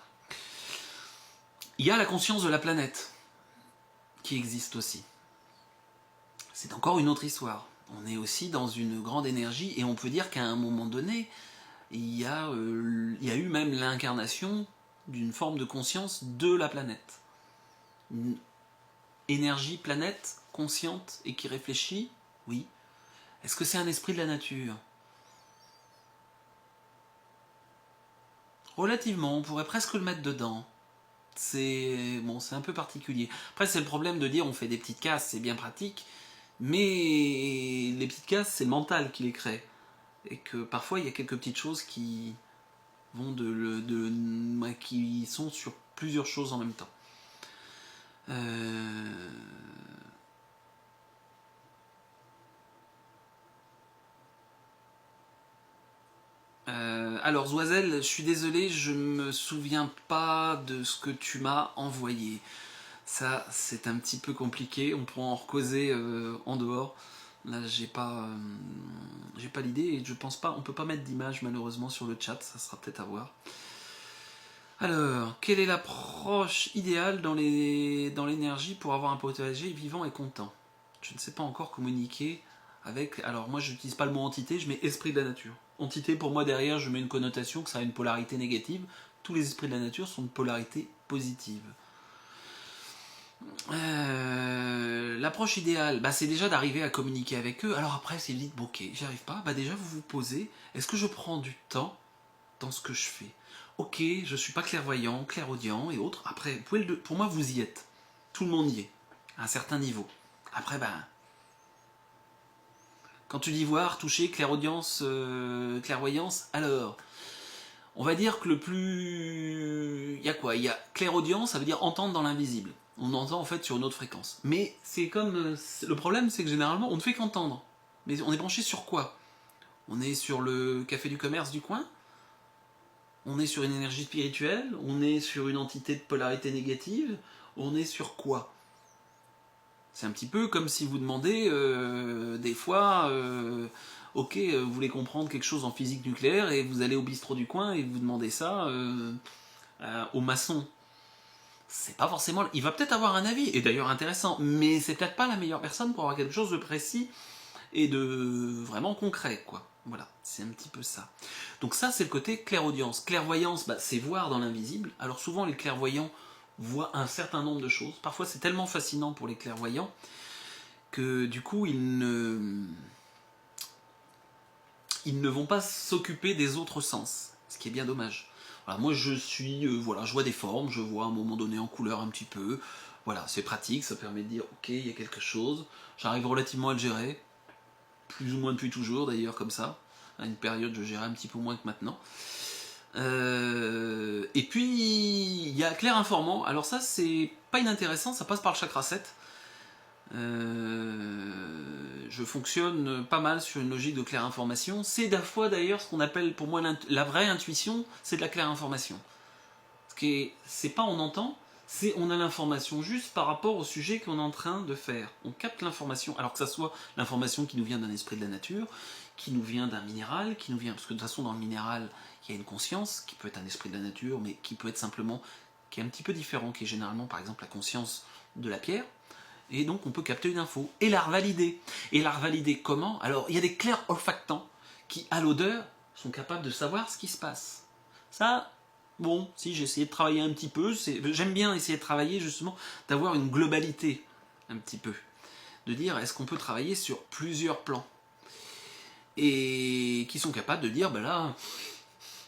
il y a la conscience de la planète qui existe aussi. C'est encore une autre histoire. On est aussi dans une grande énergie et on peut dire qu'à un moment donné, il y a eu même l'incarnation d'une forme de conscience de la planète. Une énergie planète consciente et qui réfléchit, oui. Est-ce que c'est un esprit de la nature? Relativement, on pourrait presque le mettre dedans. C'est bon, c'est un peu particulier. Après, c'est le problème de dire on fait des petites casses, c'est bien pratique, mais les petites casses, c'est le mental qui les crée. Et que parfois, il y a quelques petites choses qui vont qui sont sur plusieurs choses en même temps. Alors Zoisel, je suis désolé, je me souviens pas de ce que tu m'as envoyé. Ça, c'est un petit peu compliqué. On pourra en recauser en dehors. Là, j'ai pas l'idée et je pense pas. On peut pas mettre d'image malheureusement sur le chat. Ça sera peut-être à voir. Alors, quelle est l'approche idéale dans l'énergie pour avoir un potager vivant et content? Je ne sais pas encore communiquer avec... Alors moi, je n'utilise pas le mot entité, je mets esprit de la nature. Entité, pour moi, derrière, je mets une connotation que ça a une polarité négative. Tous les esprits de la nature sont de polarité positive. L'approche idéale, bah, c'est déjà d'arriver à communiquer avec eux. Alors après, c'est vite, bon, ok, j'y arrive pas. Bah déjà, vous vous posez, est-ce que je prends du temps dans ce que je fais? Ok, je suis pas clairvoyant, clairaudient et autres. Après, pour moi, vous y êtes. Tout le monde y est, à un certain niveau. Après, ben, quand tu dis voir, toucher, clairaudience, clairvoyance, alors, on va dire que le plus... Il y a quoi? Il y a clairaudience, ça veut dire entendre dans l'invisible. On entend en fait sur une autre fréquence. Mais c'est comme... Le problème, c'est que généralement, on ne fait qu'entendre. Mais on est branché sur quoi? On est sur le café du commerce du coin? On est sur une énergie spirituelle? On est sur une entité de polarité négative? On est sur quoi? C'est un petit peu comme si vous demandez des fois, ok, vous voulez comprendre quelque chose en physique nucléaire et vous allez au bistrot du coin et vous demandez ça au maçon. C'est pas forcément... Il va peut-être avoir un avis, et d'ailleurs intéressant, mais c'est peut-être pas la meilleure personne pour avoir quelque chose de précis et de vraiment concret, quoi. Voilà, c'est un petit peu ça. Donc ça, c'est le côté clairaudience. Clairvoyance, bah, c'est voir dans l'invisible. Alors souvent, les clairvoyants voient un certain nombre de choses. Parfois, c'est tellement fascinant pour les clairvoyants que du coup, ils ne vont pas s'occuper des autres sens, ce qui est bien dommage. Voilà, moi, je vois des formes, je vois à un moment donné en couleur un petit peu. Voilà, c'est pratique, ça permet de dire, ok, il y a quelque chose. J'arrive relativement à le gérer, plus ou moins depuis toujours d'ailleurs, comme ça. À une période, je gérais un petit peu moins que maintenant. Et puis, il y a clair informant. Alors ça, c'est pas inintéressant, ça passe par le chakra 7. Je fonctionne pas mal sur une logique de claire information. C'est fois d'ailleurs ce qu'on appelle pour moi la vraie intuition, c'est de la claire information. C'est pas on entend, c'est on a l'information juste par rapport au sujet qu'on est en train de faire. On capte l'information, alors que ça soit l'information qui nous vient d'un esprit de la nature, qui nous vient d'un minéral, qui nous vient... Parce que de toute façon, dans le minéral, il y a une conscience, qui peut être un esprit de la nature, mais qui peut être simplement... qui est un petit peu différent, qui est généralement, par exemple, la conscience de la pierre. Et donc, on peut capter une info et la revalider. Et la revalider comment? Alors, il y a des clairs olfactants qui, à l'odeur, sont capables de savoir ce qui se passe. Ça... Bon, si j'ai essayé de travailler un petit peu, j'aime bien essayer de travailler justement, d'avoir une globalité un petit peu. De dire, est-ce qu'on peut travailler sur plusieurs plans? Et qui sont capables de dire, ben là,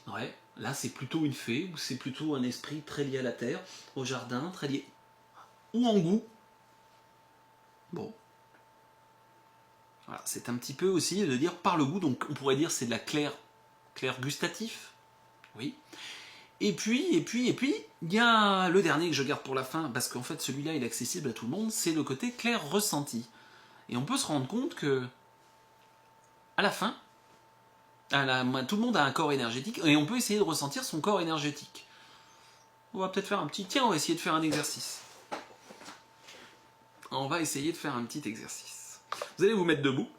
ouais, là c'est plutôt une fée, ou c'est plutôt un esprit très lié à la terre, au jardin, très lié... Ou en goût. Bon. Voilà, c'est un petit peu aussi de dire par le goût, donc on pourrait dire c'est de la clair gustatif. Oui. Et puis, il y a le dernier que je garde pour la fin, parce qu'en fait celui-là il est accessible à tout le monde, c'est le côté clair ressenti. Et on peut se rendre compte que, à la fin, Tout le monde a un corps énergétique et on peut essayer de ressentir son corps énergétique. On va peut-être faire un petit... Tiens, on va essayer de faire un exercice. On va essayer de faire un petit exercice. Vous allez vous mettre debout.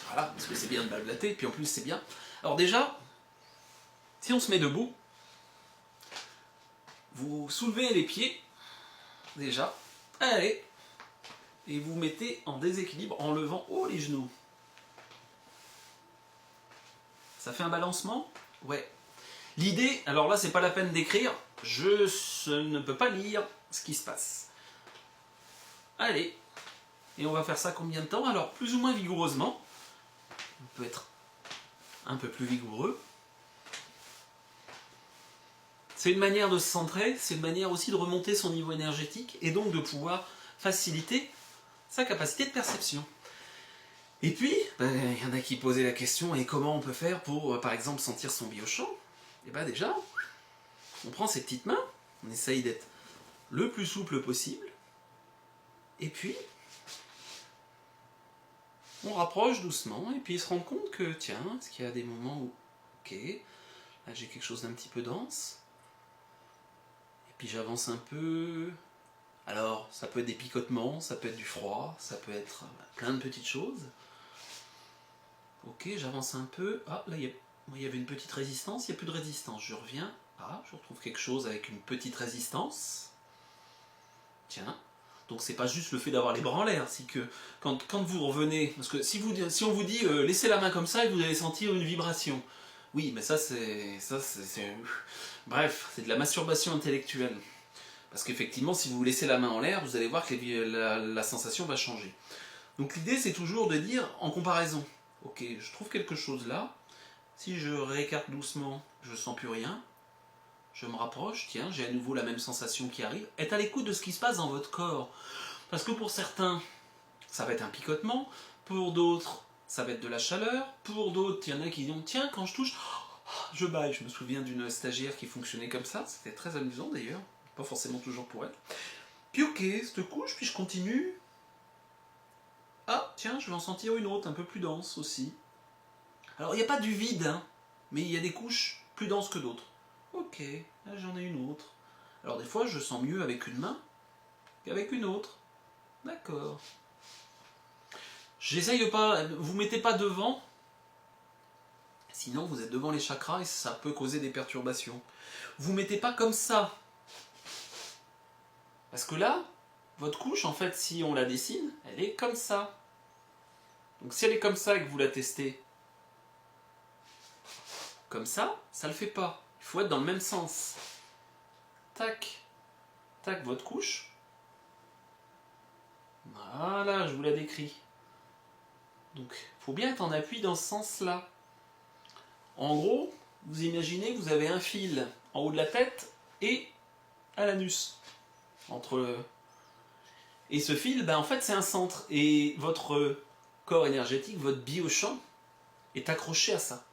Voilà, parce que c'est bien de blablater, et puis en plus c'est bien. Alors déjà, si on se met debout, vous soulevez les pieds, déjà, allez, et vous mettez en déséquilibre en levant haut les genoux. Ça fait un balancement? Ouais. L'idée, alors là c'est pas la peine d'écrire, je ne peux pas lire ce qui se passe. Allez, et on va faire ça combien de temps? Alors plus ou moins vigoureusement, on peut être un peu plus vigoureux. C'est une manière de se centrer, c'est une manière aussi de remonter son niveau énergétique et donc de pouvoir faciliter sa capacité de perception. Et puis, il y en a qui posaient la question, et comment on peut faire pour, par exemple, sentir son biochamp? Et bien déjà, on prend ses petites mains, on essaye d'être le plus souple possible, et puis, on rapproche doucement, et puis se rend compte que, tiens, est-ce qu'il y a des moments où, ok, là j'ai quelque chose d'un petit peu dense, et puis j'avance un peu. Alors, ça peut être des picotements, ça peut être du froid, ça peut être plein de petites choses. Ok, j'avance un peu. Ah, là, il y avait une petite résistance, il n'y a plus de résistance. Je reviens. Ah, je retrouve quelque chose avec une petite résistance. Tiens. Donc, c'est pas juste le fait d'avoir les bras en l'air, c'est que quand vous revenez... Parce que si on vous dit laissez la main comme ça et vous allez sentir une vibration. Oui, mais ça, c'est... Bref, c'est de la masturbation intellectuelle. Parce qu'effectivement, si vous laissez la main en l'air, vous allez voir que la sensation va changer. Donc l'idée, c'est toujours de dire, en comparaison, ok, je trouve quelque chose là, si je réécarte doucement, je ne sens plus rien, je me rapproche, tiens, j'ai à nouveau la même sensation qui arrive. Être à l'écoute de ce qui se passe dans votre corps. Parce que pour certains, ça va être un picotement, pour d'autres, ça va être de la chaleur, pour d'autres, il y en a qui disent, tiens, quand je touche, je baille. Je me souviens d'une stagiaire qui fonctionnait comme ça, c'était très amusant d'ailleurs. Pas forcément toujours pour elle. Puis ok, cette couche, puis je continue. Ah, tiens, je vais en sentir une autre, un peu plus dense aussi. Alors, il n'y a pas du vide, hein, mais il y a des couches plus denses que d'autres. Ok, là j'en ai une autre. Alors des fois, je sens mieux avec une main qu'avec une autre. D'accord. J'essaye de pas... Vous mettez pas devant, sinon vous êtes devant les chakras et ça peut causer des perturbations. Vous mettez pas comme ça. Parce que là, votre couche, en fait, si on la dessine, elle est comme ça. Donc si elle est comme ça et que vous la testez comme ça le fait pas. Il faut être dans le même sens. Tac, tac, votre couche. Voilà, je vous la décris. Donc, il faut bien être en appui dans ce sens-là. En gros, vous imaginez que vous avez un fil en haut de la tête et à l'anus. Et ce fil, en fait, c'est un centre. Et votre corps énergétique, votre biochamp, est accroché à ça.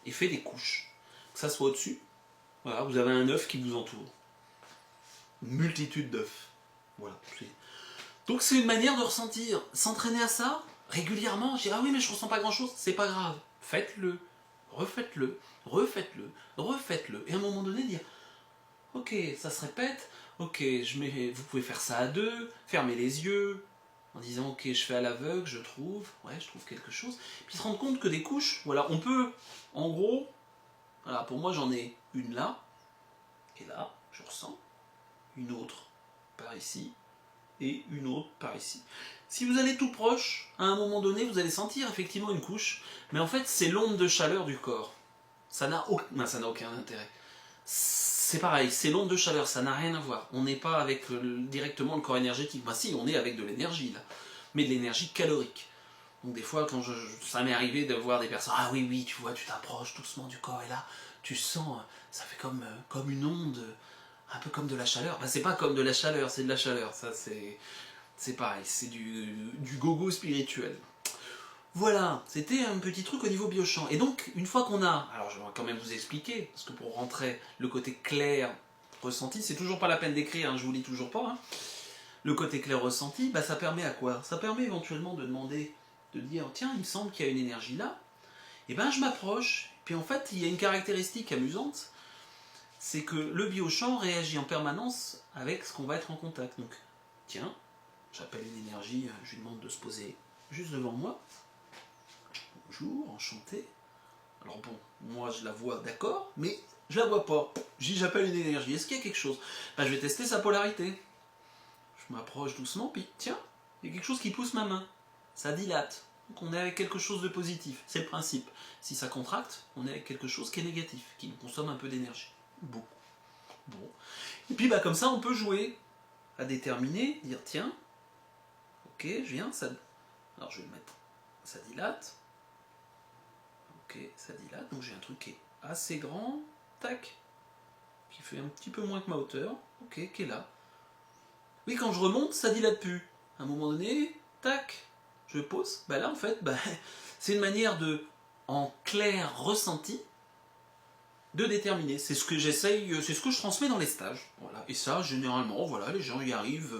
Et fait des couches. Que ça soit au-dessus, voilà, vous avez un œuf qui vous entoure. Une multitude d'œufs. Voilà. Donc c'est une manière de ressentir. S'entraîner à ça, régulièrement, je dis, ah oui, mais je ressens pas grand-chose, c'est pas grave. Faites-le, refaites-le, refaites-le, refaites-le. Et à un moment donné, dire, ok, ça se répète, ok, vous pouvez faire ça à deux, fermez les yeux, en disant, ok, je fais à l'aveugle, je trouve quelque chose. Puis se rendre compte que des couches, voilà, on peut, en gros, voilà, pour moi j'en ai une là, et là, je ressens, une autre par ici, et une autre par ici. Si vous allez tout proche, à un moment donné, vous allez sentir effectivement une couche, mais en fait, c'est l'onde de chaleur du corps. Ça n'a aucun intérêt. C'est pareil, c'est l'onde de chaleur, ça n'a rien à voir. On n'est pas avec directement le corps énergétique. Si, on est avec de l'énergie, là, mais de l'énergie calorique. Donc des fois, quand ça m'est arrivé de voir des personnes, ah oui, oui, tu vois, tu t'approches doucement du corps, et là, tu sens, ça fait comme une onde, un peu comme de la chaleur. C'est pas comme de la chaleur, c'est de la chaleur. Ça, c'est pareil, c'est du gogo spirituel. Voilà, c'était un petit truc au niveau biochamp. Et donc, une fois qu'on a... Alors, je vais quand même vous expliquer, parce que pour rentrer le côté clair, ressenti, c'est toujours pas la peine d'écrire, hein, je vous lis toujours pas. Hein. Le côté clair ressenti, bah, ça permet à quoi? Ça permet éventuellement de demander, de dire, tiens, il me semble qu'il y a une énergie là, et ben je m'approche, puis en fait, il y a une caractéristique amusante, c'est que le biochamp réagit en permanence avec ce qu'on va être en contact. Donc, tiens, j'appelle une énergie, je lui demande de se poser juste devant moi. Bonjour, enchanté. Alors bon, moi je la vois, d'accord, mais je la vois pas. J'appelle une énergie. Est-ce qu'il y a quelque chose? Ben, je vais tester sa polarité. Je m'approche doucement, puis tiens, il y a quelque chose qui pousse ma main. Ça dilate. Donc on est avec quelque chose de positif. C'est le principe. Si ça contracte, on est avec quelque chose qui est négatif, qui nous consomme un peu d'énergie. Beaucoup. Bon. Et puis bah, comme ça, on peut jouer à déterminer, dire tiens, ok, je viens, ça... Alors je vais le mettre. Ça dilate. Ok, ça dilate. Donc j'ai un truc qui est assez grand. Tac. Qui fait un petit peu moins que ma hauteur. Ok, qui est là. Oui, quand je remonte, ça dilate plus. À un moment donné, tac, je pose. Bah là, en fait, bah, c'est une manière de, en clair ressenti, de déterminer. C'est ce que j'essaye, c'est ce que je transmets dans les stages. Voilà. Et ça, généralement, voilà, les gens y arrivent.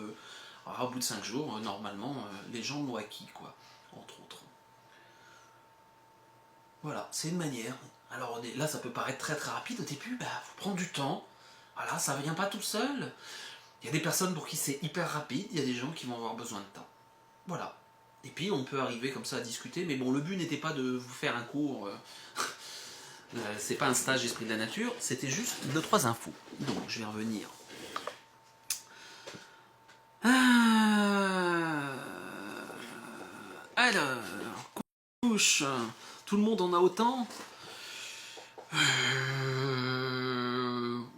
Au bout de 5 jours, normalement, les gens l'ont acquis, quoi, entre autres. Voilà, c'est une manière. Alors là, ça peut paraître très très rapide au début, bah, faut prendre du temps. Voilà, ça vient pas tout seul. Il y a des personnes pour qui c'est hyper rapide, il y a des gens qui vont avoir besoin de temps. Voilà. Et puis on peut arriver comme ça à discuter, mais bon, le but n'était pas de vous faire un cours, c'est pas un stage esprit de la nature, c'était juste 2-3 infos. Donc je vais revenir. Alors, couche, tout le monde en a autant.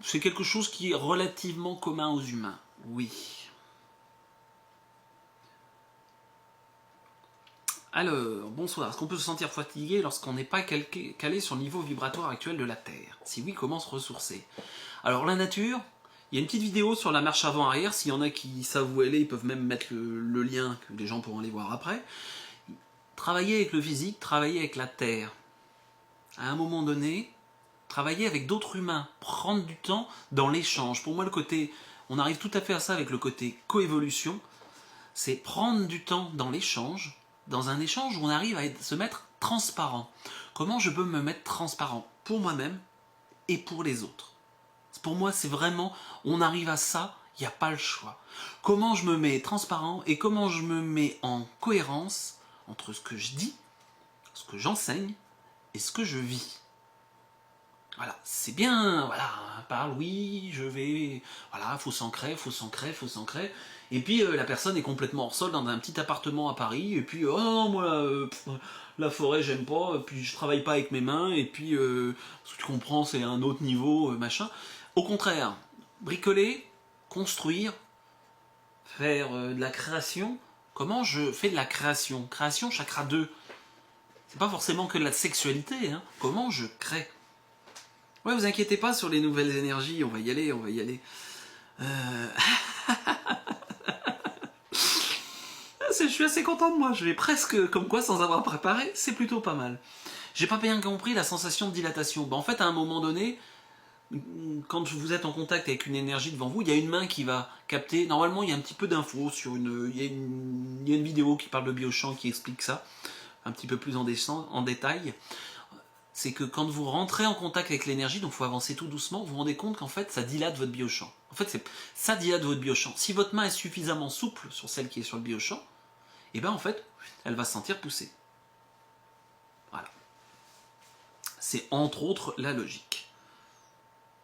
C'est quelque chose qui est relativement commun aux humains, oui. Alors, bonsoir. Est-ce qu'on peut se sentir fatigué lorsqu'on n'est pas calé sur le niveau vibratoire actuel de la Terre? Si oui, comment se ressourcer? Alors, la nature, il y a une petite vidéo sur la marche avant-arrière. S'il y en a qui savent où elle est, ils peuvent même mettre le lien, que les gens pourront aller voir après. Travailler avec le physique, travailler avec la Terre. À un moment donné, travailler avec d'autres humains, prendre du temps dans l'échange. Pour moi, le côté, on arrive tout à fait à ça avec le côté coévolution, c'est prendre du temps dans l'échange, dans un échange où on arrive à se mettre transparent. Comment je peux me mettre transparent pour moi-même et pour les autres? Pour moi, c'est vraiment, on arrive à ça, il n'y a pas le choix. Comment je me mets transparent et comment je me mets en cohérence entre ce que je dis, ce que j'enseigne et ce que je vis. Voilà, c'est bien, voilà, parle, oui, je vais, voilà, faut s'ancrer, faut s'ancrer, faut s'ancrer. Et puis la personne est complètement hors sol dans un petit appartement à Paris, et puis, oh non, moi, la forêt, j'aime pas, puis je travaille pas avec mes mains, et puis, ce que tu comprends, c'est un autre niveau, machin. Au contraire, bricoler, construire, faire de la création. Comment je fais de la création? Création, chakra 2. C'est pas forcément que de la sexualité, hein. Comment je crée? Ouais, vous inquiétez pas sur les nouvelles énergies, on va y aller, on va y aller. Je suis assez content de moi, je vais presque comme quoi sans avoir préparé, c'est plutôt pas mal. J'ai pas bien compris la sensation de dilatation. Bah, en fait, à un moment donné, quand vous êtes en contact avec une énergie devant vous, il y a une main qui va capter. Normalement, il y a un petit peu d'infos sur une. Il y a une vidéo qui parle de biochamp qui explique ça, un petit peu plus en détail. C'est que quand vous rentrez en contact avec l'énergie, donc il faut avancer tout doucement, vous vous rendez compte qu'en fait, ça dilate votre biochamp. En fait, ça dilate votre biochamp. Si votre main est suffisamment souple sur celle qui est sur le biochamp, et bien en fait, elle va se sentir pousser. Voilà. C'est entre autres la logique.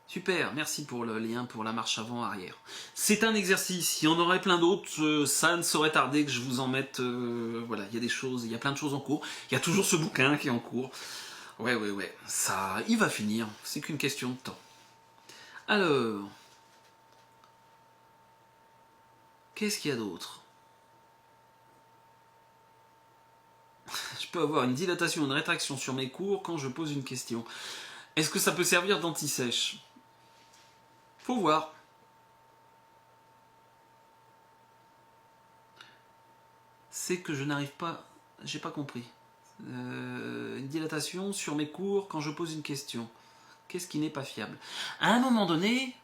Super, merci pour le lien pour la marche avant-arrière. C'est un exercice, il y en aurait plein d'autres, ça ne saurait tarder que je vous en mette, voilà, il y a des choses, il y a plein de choses en cours, il y a toujours ce bouquin qui est en cours. Ouais, ça, il va finir, c'est qu'une question de temps. Alors, qu'est-ce qu'il y a d'autre? Je peux avoir une dilatation, une rétraction sur mes cours quand je pose une question. Est-ce que ça peut servir d'anti-sèche? Faut voir. C'est que je n'arrive pas... J'ai pas compris. Une dilatation sur mes cours quand je pose une question. Qu'est-ce qui n'est pas fiable? À un moment donné,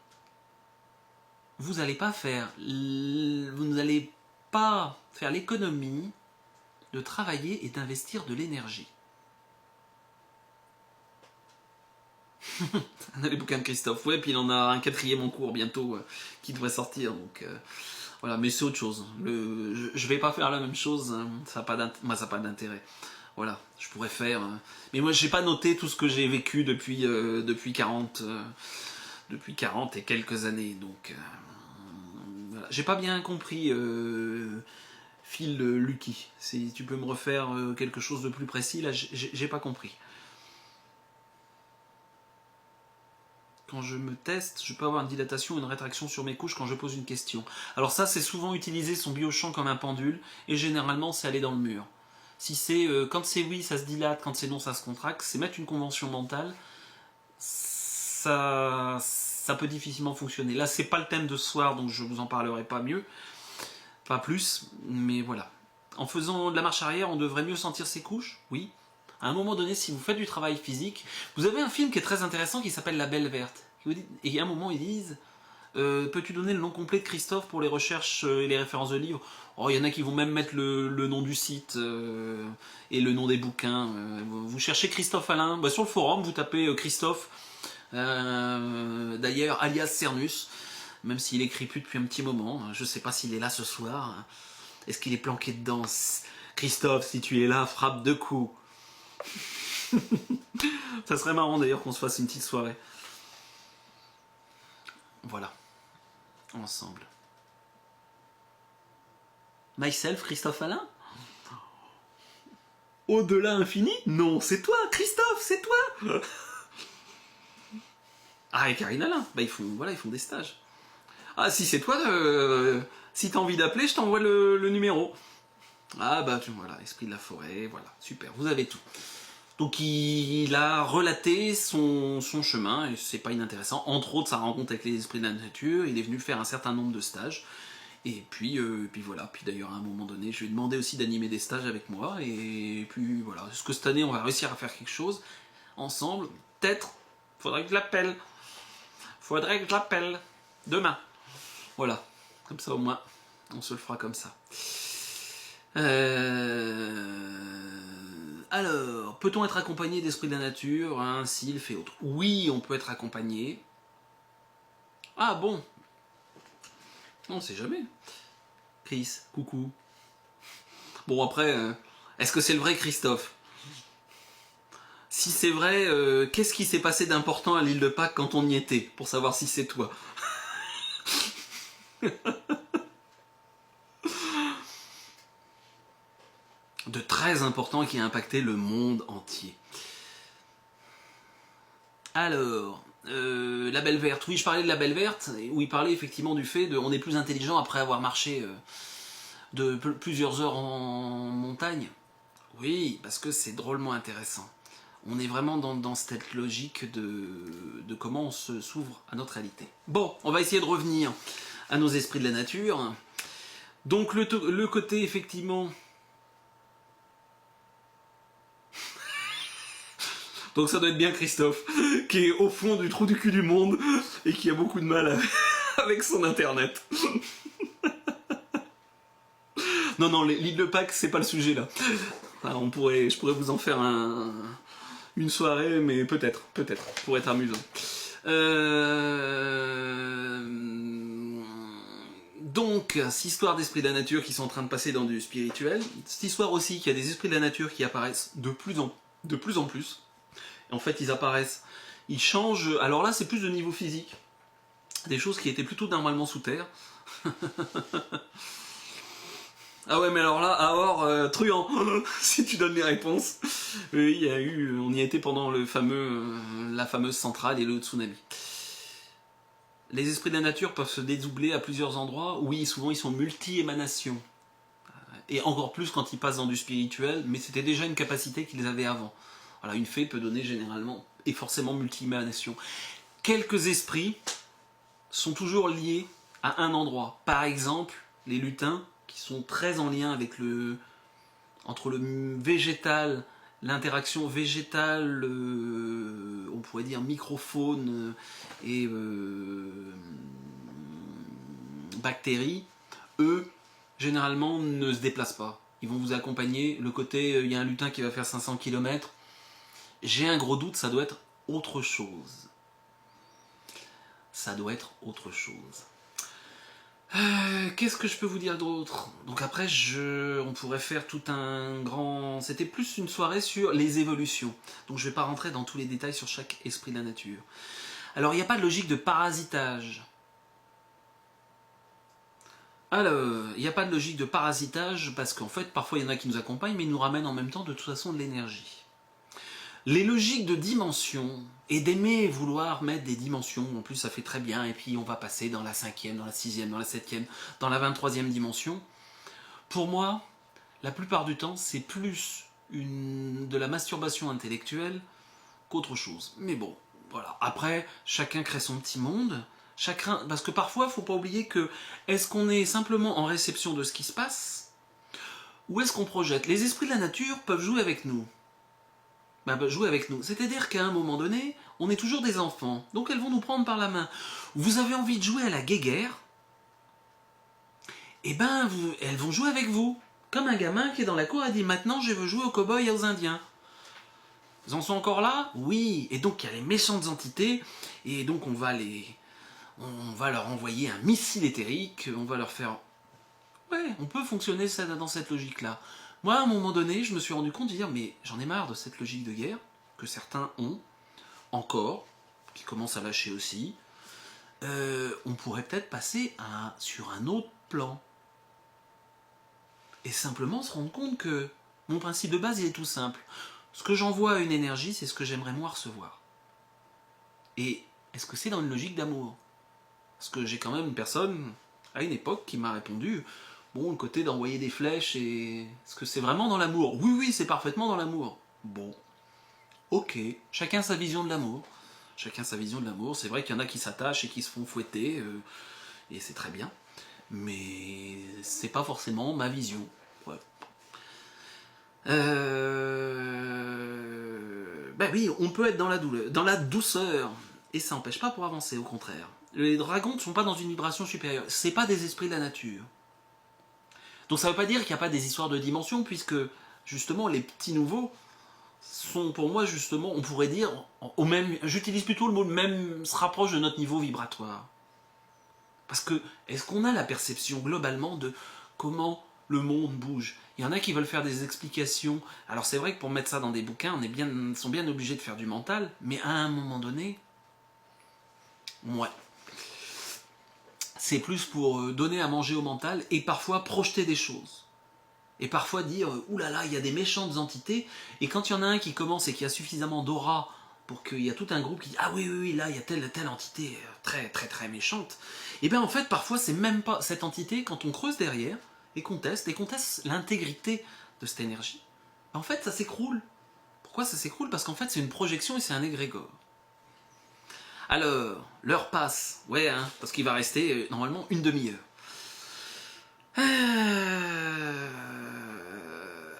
vous n'allez pas faire, vous n'allez pas faire l'économie de travailler et d'investir de l'énergie. Les bouquins de Christophe, ouais, puis il en a un quatrième en cours bientôt qui devrait sortir, donc voilà, mais c'est autre chose. Je vais pas faire la même chose, hein, moi ça n'a pas d'intérêt. Voilà, je pourrais faire. Mais moi j'ai pas noté tout ce que j'ai vécu depuis 40 et quelques années, donc voilà. J'ai pas bien compris Phil Lucky. Si tu peux me refaire quelque chose de plus précis, là j'ai pas compris. Quand je me teste, je peux avoir une dilatation ou une rétraction sur mes couches quand je pose une question. Alors ça, c'est souvent utiliser son biochamp comme un pendule, et généralement, c'est aller dans le mur. Si c'est quand c'est oui, ça se dilate, quand c'est non, ça se contracte, c'est mettre une convention mentale, ça peut difficilement fonctionner. Là, c'est pas le thème de ce soir, donc je vous en parlerai pas mieux, pas plus, mais voilà. En faisant de la marche arrière, on devrait mieux sentir ses couches, oui. À un moment donné, si vous faites du travail physique, vous avez un film qui est très intéressant qui s'appelle La Belle Verte. Et à un moment, ils disent peux-tu donner le nom complet de Christophe pour les recherches et les références de livres? Oh, il y en a qui vont même mettre le nom du site et le nom des bouquins. Vous cherchez Christophe Alain, bah, sur le forum, vous tapez Christophe, d'ailleurs, alias Cernus, même s'il écrit plus depuis un petit moment. Je sais pas s'il est là ce soir. Est-ce qu'il est planqué dedans? Christophe, si tu es là, frappe 2 coups. Ça serait marrant d'ailleurs qu'on se fasse une petite soirée. Voilà. Ensemble. Myself, Christophe Alain? Au-delà infini? Non, c'est toi, Christophe, c'est toi. Ah, et Karine Alain, bah ils font des stages. Ah, si c'est toi, si t'as envie d'appeler, je t'envoie le numéro. Ah bah voilà, esprit de la forêt, voilà, super, vous avez tout. Donc il a relaté son chemin, et c'est pas inintéressant, entre autres sa rencontre avec les esprits de la nature, il est venu faire un certain nombre de stages, et puis voilà, puis d'ailleurs à un moment donné, je lui ai demandé aussi d'animer des stages avec moi, et puis voilà, est-ce que cette année on va réussir à faire quelque chose ensemble? Peut-être, faudrait que je l'appelle, demain, voilà, comme ça au moins, on se le fera comme ça. Alors, peut-on être accompagné d'esprit de la nature, un sylphe et autres? Oui, on peut être accompagné. Ah bon? On sait jamais. Chris, coucou. Bon après, est-ce que c'est le vrai Christophe? Si c'est vrai, qu'est-ce qui s'est passé d'important à l'île de Pâques quand on y était, pour savoir si c'est toi? De très important qui a impacté le monde entier. Alors, la Belle Verte. Oui, je parlais de la Belle Verte, où il parlait effectivement du fait on est plus intelligent après avoir marché de plusieurs heures en montagne. Oui, parce que c'est drôlement intéressant. On est vraiment dans cette logique de comment on s'ouvre à notre réalité. Bon, on va essayer de revenir à nos esprits de la nature. Donc le côté effectivement... Donc ça doit être bien Christophe, qui est au fond du trou du cul du monde et qui a beaucoup de mal avec son internet. Non, l'île de Pâques, c'est pas le sujet là. Alors, je pourrais vous en faire une soirée, mais peut-être, pour être amusant. Donc, cette histoire d'esprits de la nature qui sont en train de passer dans du spirituel, cette histoire aussi qu'il y a des esprits de la nature qui apparaissent de plus en plus. Et en fait, ils apparaissent, ils changent. Alors là, c'est plus de niveau physique. Des choses qui étaient plutôt normalement sous terre. Ah ouais, mais alors là, truand, si tu donnes les réponses. Oui, il y a eu, on y a été pendant la fameuse centrale et le tsunami. Les esprits de la nature peuvent se dédoubler à plusieurs endroits. Oui, souvent ils sont multi-émanations. Et encore plus quand ils passent dans du spirituel, mais c'était déjà une capacité qu'ils avaient avant. Voilà, une fée peut donner généralement et forcément multi-émanation. Quelques esprits sont toujours liés à un endroit. Par exemple, les lutins, qui sont très en lien avec entre le végétal, l'interaction végétale, on pourrait dire microfaune et bactéries, eux, généralement, ne se déplacent pas. Ils vont vous accompagner. Le côté, il y a un lutin qui va faire 500 km. J'ai un gros doute, ça doit être autre chose. Ça doit être autre chose. Qu'est-ce que je peux vous dire d'autre? Donc après, on pourrait faire tout un grand... C'était plus une soirée sur les évolutions. Donc je ne vais pas rentrer dans tous les détails sur chaque esprit de la nature. Alors, il n'y a pas de logique de parasitage. Alors, il n'y a pas de logique de parasitage parce qu'en fait, parfois, il y en a qui nous accompagnent, mais ils nous ramènent en même temps, de toute façon, de l'énergie. Les logiques de dimension, et d'aimer vouloir mettre des dimensions, en plus ça fait très bien, et puis on va passer dans la 5e, dans la 6e, dans la 7e, dans la 23e dimension. Pour moi, la plupart du temps, c'est plus de la masturbation intellectuelle qu'autre chose. Mais bon, voilà. Après, chacun crée son petit monde, parce que parfois, il ne faut pas oublier que, est-ce qu'on est simplement en réception de ce qui se passe, ou est-ce qu'on projette? Les esprits de la nature peuvent jouer avec nous. Jouer avec nous. C'est-à-dire qu'à un moment donné, on est toujours des enfants. Donc elles vont nous prendre par la main. Vous avez envie de jouer à la guéguerre, et elles vont jouer avec vous. Comme un gamin qui est dans la cour et dit maintenant je veux jouer aux cow-boys et aux indiens. Ils en sont encore là? Oui. Et donc il y a les méchantes entités, et donc on va leur envoyer un missile éthérique, on va leur faire... Ouais, on peut fonctionner dans cette logique-là. Moi, à un moment donné, je me suis rendu compte de dire, mais j'en ai marre de cette logique de guerre, que certains ont, encore, qui commencent à lâcher aussi. On pourrait peut-être passer sur un autre plan. Et simplement se rendre compte que mon principe de base, il est tout simple. Ce que j'envoie à une énergie, c'est ce que j'aimerais moi recevoir. Et est-ce que c'est dans une logique d'amour? Parce que j'ai quand même une personne, à une époque, qui m'a répondu... Bon, le côté d'envoyer des flèches, est-ce que c'est vraiment dans l'amour? Oui, oui, c'est parfaitement dans l'amour. Bon, ok, chacun sa vision de l'amour. Chacun sa vision de l'amour. C'est vrai qu'il y en a qui s'attachent et qui se font fouetter, et c'est très bien. Mais c'est pas forcément ma vision. Ouais. Ben oui, on peut être dans la douleur, dans la douceur, et ça n'empêche pas pour avancer, au contraire. Les dragons ne sont pas dans une vibration supérieure. C'est pas des esprits de la nature. Donc ça ne veut pas dire qu'il n'y a pas des histoires de dimension, puisque justement les petits nouveaux sont pour moi justement, on pourrait dire, j'utilise plutôt le mot même, se rapproche de notre niveau vibratoire. Parce que, est-ce qu'on a la perception globalement de comment le monde bouge? Il y en a qui veulent faire des explications. Alors c'est vrai que pour mettre ça dans des bouquins, sont bien obligés de faire du mental, mais à un moment donné, ouais. C'est plus pour donner à manger au mental et parfois projeter des choses. Et parfois dire, oulala, il y a des méchantes entités, et quand il y en a un qui commence et qui a suffisamment d'aura pour qu'il y a tout un groupe qui dit, ah oui, oui, oui, là, il y a telle entité très, très, très méchante, et bien en fait, parfois, c'est même pas cette entité, quand on creuse derrière, et qu'on teste l'intégrité de cette énergie, en fait, ça s'écroule. Pourquoi ça s'écroule? Parce qu'en fait, c'est une projection et c'est un égrégore. Alors, l'heure passe, ouais, hein, parce qu'il va rester normalement une demi-heure.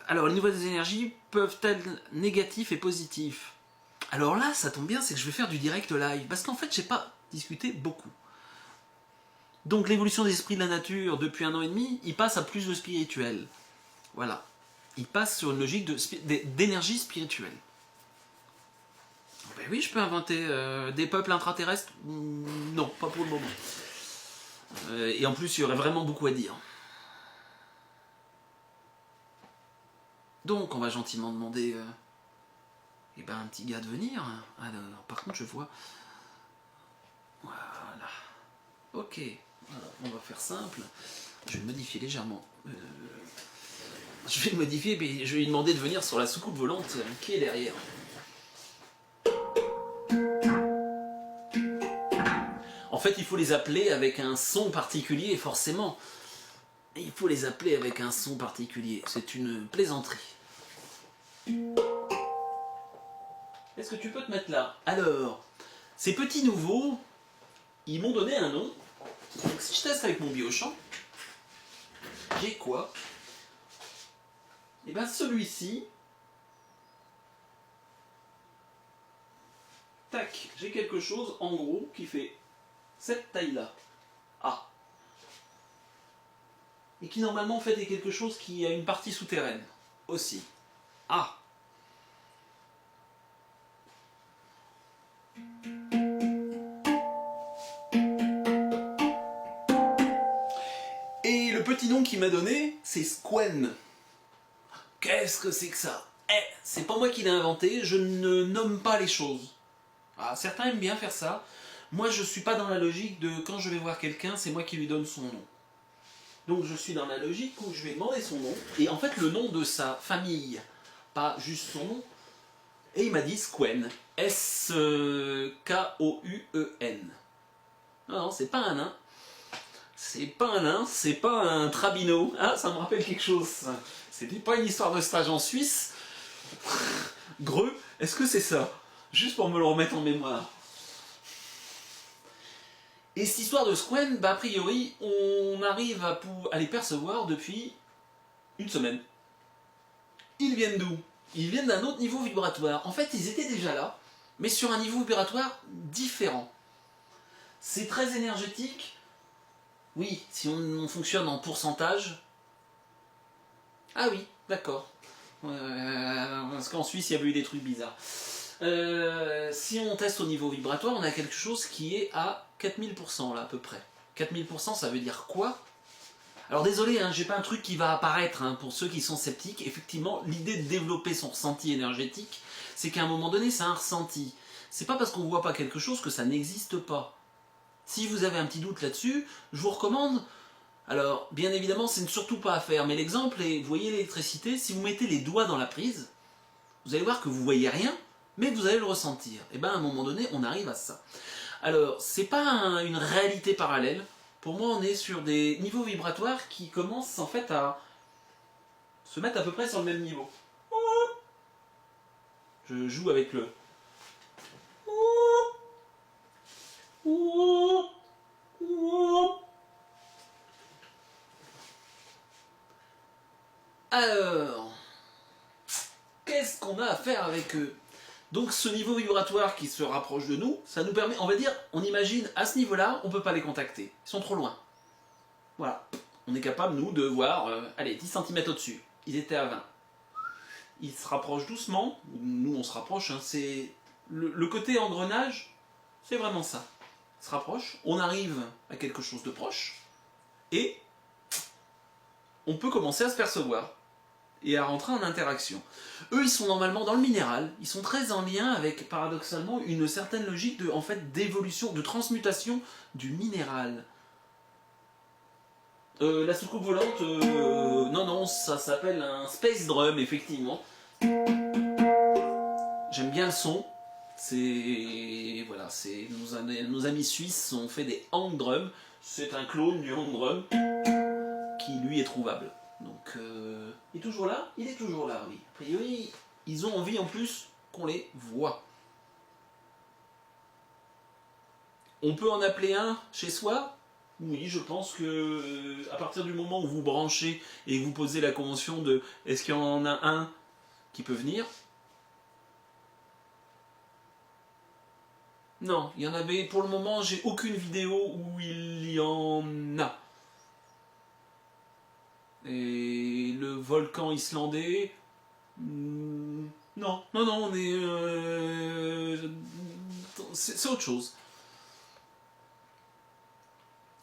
Alors, les nouvelles énergies peuvent-elles négatifs et positifs? Alors là, ça tombe bien, c'est que je vais faire du direct live, parce qu'en fait, j'ai pas discuté beaucoup. Donc, l'évolution des esprits de la nature, depuis 1 an et demi, il passe à plus de spirituel. Voilà. Il passe sur une logique d'énergie spirituelle. Ben oui, je peux inventer des peuples intraterrestres. Non, pas pour le moment. Et en plus, il y aurait vraiment beaucoup à dire. Donc, on va gentiment demander un petit gars de venir. Alors, par contre, je vois... Voilà. Ok. Alors, on va faire simple. Je vais le modifier légèrement. Je vais le modifier, mais je vais lui demander de venir sur la soucoupe volante qui est derrière. En fait, il faut les appeler avec un son particulier, forcément. Il faut les appeler avec un son particulier. C'est une plaisanterie. Est-ce que tu peux te mettre là? Alors, ces petits nouveaux, ils m'ont donné un nom. Donc, si je teste avec mon biochamp, j'ai quoi? Et bien, celui-ci... Tac, j'ai quelque chose, en gros, qui fait cette taille-là. Ah. et qui normalement en fait est quelque chose qui a une partie souterraine aussi. Ah! Et le petit nom qu'il m'a donné, c'est Squen. Qu'est-ce que c'est que ça? C'est pas moi qui l'ai inventé, je ne nomme pas les choses. Ah, certains aiment bien faire ça. Moi, je suis pas dans la logique de quand je vais voir quelqu'un, c'est moi qui lui donne son nom. Donc je suis dans la logique où je vais demander son nom, et en fait le nom de sa famille, pas juste son nom. Et il m'a dit Squen. S-K-O-U-E-N. Non, non, c'est pas un nain. C'est pas un nain, c'est pas un trabino. Ah, ça me rappelle quelque chose. C'était pas une histoire de stage en Suisse. Greux, est-ce que c'est ça? Juste pour me le remettre en mémoire. Et cette histoire de Squen, bah, a priori, on arrive à les percevoir depuis une semaine. Ils viennent d'où? Ils viennent d'un autre niveau vibratoire. En fait, ils étaient déjà là, mais sur un niveau vibratoire différent. C'est très énergétique. Oui, si on fonctionne en pourcentage. Ah oui, d'accord. Parce qu'en Suisse, il y avait eu des trucs bizarres. Si on teste au niveau vibratoire, on a quelque chose qui est à 4000% là, à peu près. 4000%, ça veut dire quoi? Alors désolé, hein, j'ai pas un truc qui va apparaître, hein, pour ceux qui sont sceptiques. Effectivement, l'idée de développer son ressenti énergétique, c'est qu'à un moment donné, c'est un ressenti. C'est pas parce qu'on voit pas quelque chose que ça n'existe pas. Si vous avez un petit doute là-dessus, je vous recommande... Alors, bien évidemment, c'est surtout pas à faire, mais l'exemple est, vous voyez l'électricité, si vous mettez les doigts dans la prise, vous allez voir que vous voyez rien, mais que vous allez le ressentir. Et bien à un moment donné, on arrive à ça. Alors, c'est pas une réalité parallèle. Pour moi, on est sur des niveaux vibratoires qui commencent en fait à se mettre à peu près sur le même niveau. Je joue avec le... Alors, qu'est-ce qu'on a à faire avec eux? Donc ce niveau vibratoire qui se rapproche de nous, ça nous permet, on va dire, on imagine, à ce niveau-là, on ne peut pas les contacter. Ils sont trop loin. Voilà. On est capable, nous, de voir, allez, 10 cm au-dessus. Ils étaient à 20. Ils se rapprochent doucement. Nous, on se rapproche. Hein, c'est le côté engrenage, c'est vraiment ça. Ils se rapprochent. On arrive à quelque chose de proche. Et on peut commencer à se percevoir. Et à rentrer en interaction. Eux, ils sont normalement dans le minéral, ils sont très en lien avec, paradoxalement, une certaine logique de, en fait, d'évolution, de transmutation du minéral. La soucoupe volante, non, non, ça s'appelle un space drum, effectivement. J'aime bien le son. C'est... Voilà, c'est... Nos amis suisses ont fait des hang drums. C'est un clone du hang drum qui, lui, est trouvable. Donc, il est toujours là? Il est toujours là, oui. A priori, ils ont envie en plus qu'on les voit. On peut en appeler un chez soi? Oui, je pense que à partir du moment où vous branchez et que vous posez la convention de est-ce qu'il y en a un qui peut venir? Non, il y en avait, pour le moment, j'ai aucune vidéo où il y en a. Et le volcan islandais, non, non, non, on est... c'est autre chose.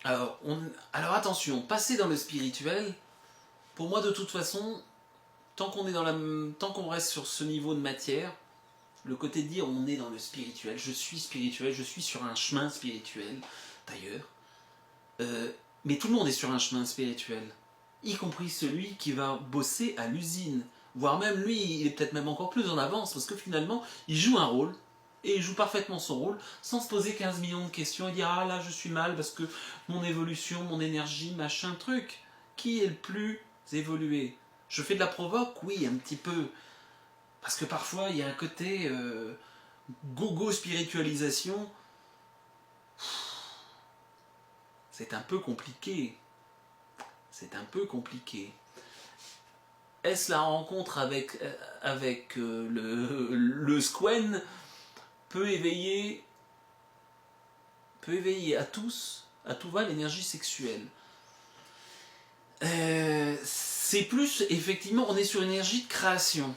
Alors, attention, passer dans le spirituel, pour moi de toute façon, tant qu'on reste sur ce niveau de matière, le côté de dire on est dans le spirituel, je suis sur un chemin spirituel, d'ailleurs, mais tout le monde est sur un chemin spirituel, y compris celui qui va bosser à l'usine, voire même lui, il est peut-être même encore plus en avance, parce que finalement, il joue un rôle, et il joue parfaitement son rôle, sans se poser 15 millions de questions et dire ah là je suis mal parce que mon évolution, mon énergie, machin truc. Qui est le plus évolué? Je fais de la provoque, oui, un petit peu. Parce que parfois il y a un côté gogo spiritualisation. C'est un peu compliqué. C'est un peu compliqué. Est-ce la rencontre avec le Squen peut éveiller à tous, à tout va, l'énergie sexuelle? C'est plus, effectivement, on est sur une énergie de création.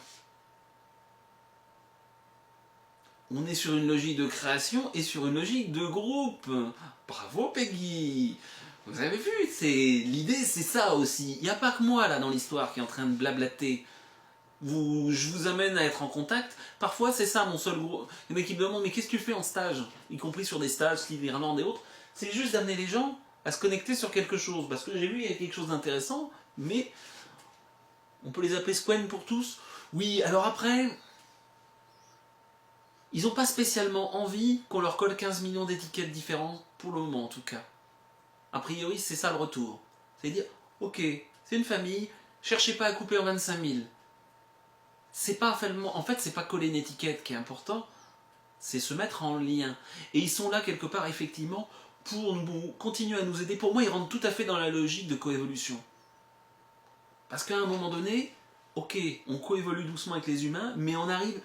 On est sur une logique de création et sur une logique de groupe. Bravo Peggy. Vous avez vu, l'idée c'est ça aussi. Il n'y a pas que moi là dans l'histoire qui est en train de blablater. Je vous amène à être en contact. Parfois c'est ça mon seul gros. Les mecs qui me demandent mais qu'est-ce que tu fais en stage, y compris sur des stages, l'Irlande et autres. C'est juste d'amener les gens à se connecter sur quelque chose. Parce que j'ai vu il y a quelque chose d'intéressant, mais on peut les appeler Squen pour tous. Oui, alors après, ils n'ont pas spécialement envie qu'on leur colle 15 millions d'étiquettes différentes, pour le moment en tout cas. A priori, c'est ça le retour. C'est dire, ok, c'est une famille, cherchez pas à couper en 25 000. C'est pas en fait, c'est pas coller une étiquette qui est important, c'est se mettre en lien. Et ils sont là quelque part, effectivement, pour nous continuer à nous aider. Pour moi, ils rentrent tout à fait dans la logique de coévolution. Parce qu'à un moment donné, ok, on coévolue doucement avec les humains, mais on arrive...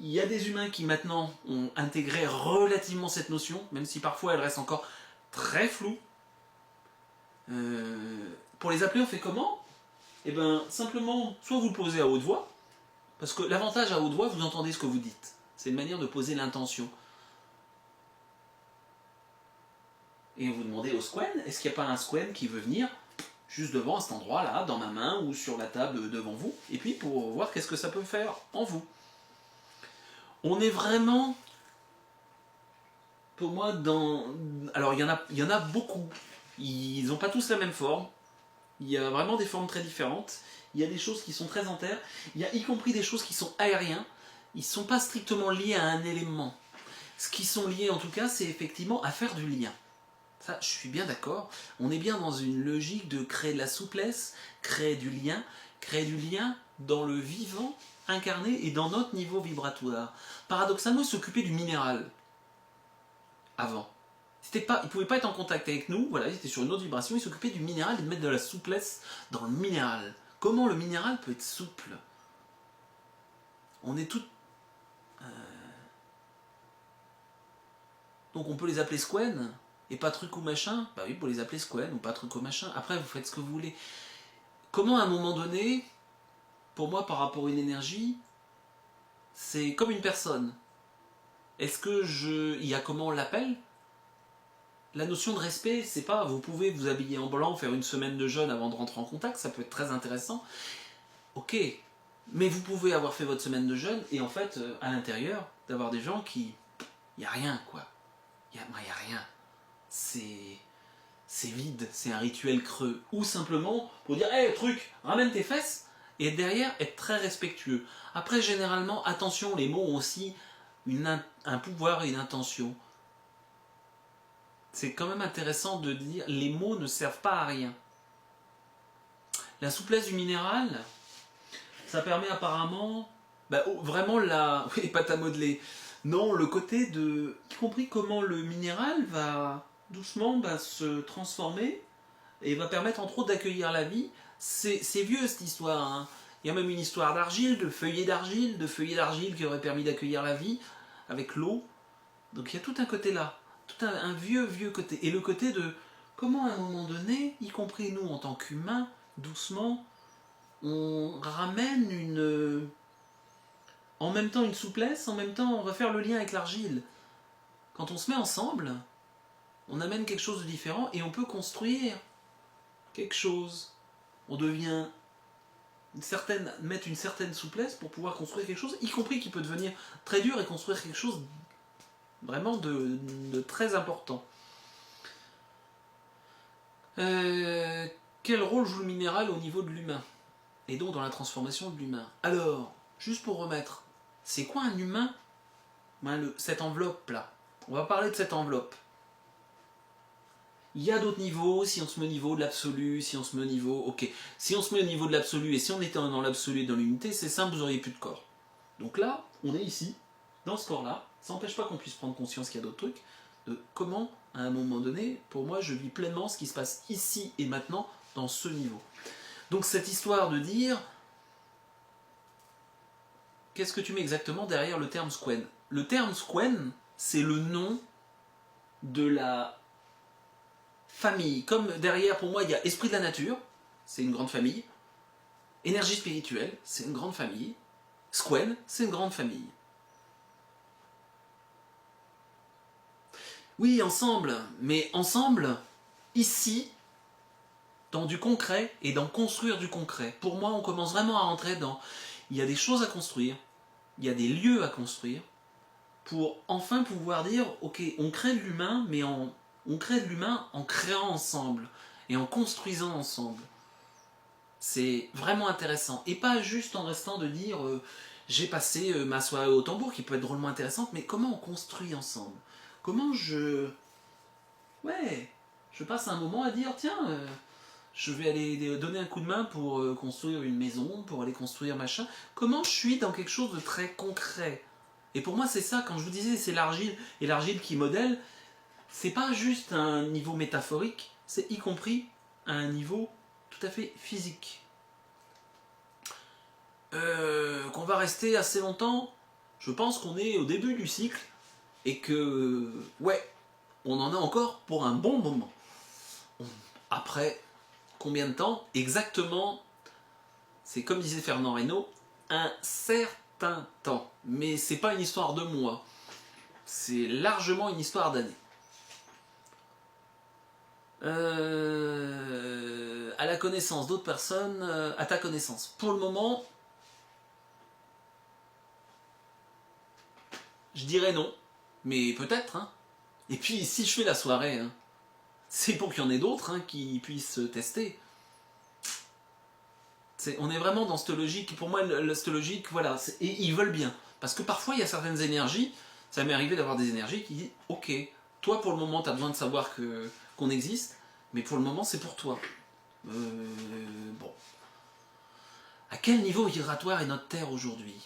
Il y a des humains qui maintenant ont intégré relativement cette notion, même si parfois elle reste encore très floue. Pour les appeler, on fait comment? Eh bien, simplement, soit vous le posez à haute voix, parce que l'avantage à haute voix, vous entendez ce que vous dites. C'est une manière de poser l'intention. Et vous demandez au Squen, est-ce qu'il n'y a pas un Squen qui veut venir juste devant à cet endroit-là, dans ma main ou sur la table devant vous, et puis pour voir qu'est-ce que ça peut faire en vous. On est vraiment, pour moi, dans... Alors, il y en a beaucoup. Ils n'ont pas tous la même forme. Il y a vraiment des formes très différentes. Il y a des choses qui sont très en terre. Il y a y compris des choses qui sont aériens. Ils ne sont pas strictement liés à un élément. Ce qui sont liés, en tout cas, c'est effectivement à faire du lien. Ça, je suis bien d'accord. On est bien dans une logique de créer de la souplesse, créer du lien dans le vivant incarné et dans notre niveau vibratoire. Paradoxalement, ils s'occupaient du minéral avant. Ils ne pouvaient pas être en contact avec nous, voilà, ils étaient sur une autre vibration, ils s'occupaient du minéral et de mettre de la souplesse dans le minéral. Comment le minéral peut être souple? On est tout... Donc on peut les appeler Squen, et pas truc ou machin. Bah oui, pour les appeler Squen ou pas truc ou machin. Après, vous faites ce que vous voulez. Comment à un moment donné, pour moi, par rapport à une énergie, c'est comme une personne. Est-ce que il y a comment on l'appelle? La notion de respect, c'est pas, vous pouvez vous habiller en blanc, faire une semaine de jeûne avant de rentrer en contact, ça peut être très intéressant. Ok, mais vous pouvez avoir fait votre semaine de jeûne et en fait, à l'intérieur, d'avoir des gens qui... Il n'y a rien, quoi. Il n'y a rien. C'est vide, c'est un rituel creux. Ou simplement pour dire, hé, truc, ramène tes fesses, et derrière, être très respectueux. Après, généralement, attention, les mots ont aussi un pouvoir et une intention. C'est quand même intéressant de dire, les mots ne servent pas à rien. La souplesse du minéral, ça permet apparemment, vraiment oui, pâte à modeler. Non, le côté de, y compris comment le minéral va doucement se transformer et va permettre entre autres d'accueillir la vie. C'est vieux cette histoire. Hein. Il y a même une histoire d'argile, de feuillets d'argile qui aurait permis d'accueillir la vie avec l'eau. Donc il y a tout un côté là, tout un vieux côté. Et le côté de comment à un moment donné, y compris nous en tant qu'humains, doucement, on ramène en même temps une souplesse, en même temps on va faire le lien avec l'argile. Quand on se met ensemble, on amène quelque chose de différent et on peut construire quelque chose. On devient mettre une certaine souplesse pour pouvoir construire quelque chose, y compris qui peut devenir très dur et construire quelque chose vraiment de très important. Quel rôle joue le minéral au niveau de l'humain? Et donc dans la transformation de l'humain. Alors, juste pour remettre, c'est quoi un humain? Cette enveloppe-là. On va parler de cette enveloppe. Il y a d'autres niveaux, si on se met au niveau de l'absolu, si on se met au niveau... Ok, si on se met au niveau de l'absolu, et si on était dans l'absolu et dans l'unité, c'est simple, vous n'auriez plus de corps. Donc là, on est ici, dans ce corps-là, ça n'empêche pas qu'on puisse prendre conscience qu'il y a d'autres trucs, de comment, à un moment donné, pour moi, je vis pleinement ce qui se passe ici et maintenant, dans ce niveau. Donc cette histoire de dire... Qu'est-ce que tu mets exactement derrière le terme Squen? Le terme Squen, c'est le nom de la famille. Comme derrière, pour moi, il y a esprit de la nature, c'est une grande famille. Énergie spirituelle, c'est une grande famille. Squen, c'est une grande famille. Oui, ensemble, mais ensemble, ici, dans du concret et dans construire du concret. Pour moi, on commence vraiment à rentrer dans... Il y a des choses à construire, il y a des lieux à construire, pour enfin pouvoir dire, ok, on crée de l'humain, mais on crée de l'humain en créant ensemble et en construisant ensemble. C'est vraiment intéressant. Et pas juste en restant de dire, j'ai passé ma soirée au tambour, qui peut être drôlement intéressante, mais comment on construit ensemble? Comment Ouais, je passe un moment à dire, tiens, je vais aller donner un coup de main pour construire une maison, pour aller construire machin. Comment je suis dans quelque chose de très concret? Et pour moi, c'est ça, quand je vous disais, c'est l'argile, et l'argile qui modèle, c'est pas juste un niveau métaphorique, c'est y compris à un niveau tout à fait physique. Qu'on va rester assez longtemps, je pense qu'on est au début du cycle, et que, ouais, on en a encore pour un bon moment. Après, combien de temps? Exactement, c'est comme disait Fernand Reynaud, un certain temps. Mais c'est pas une histoire de mois, c'est largement une histoire d'années. À la connaissance d'autres personnes, à ta connaissance. Pour le moment, je dirais non, mais peut-être. Hein. Et puis, si je fais la soirée, hein, c'est pour qu'il y en ait d'autres hein, qui puissent tester. On est vraiment dans cette logique. Pour moi, cette logique, voilà, et ils veulent bien. Parce que parfois, il y a certaines énergies, ça m'est arrivé d'avoir des énergies qui disent, ok, toi pour le moment, tu as besoin de savoir qu'on existe, mais pour le moment, c'est pour toi. Bon. À quel niveau vibratoire est notre Terre aujourd'hui?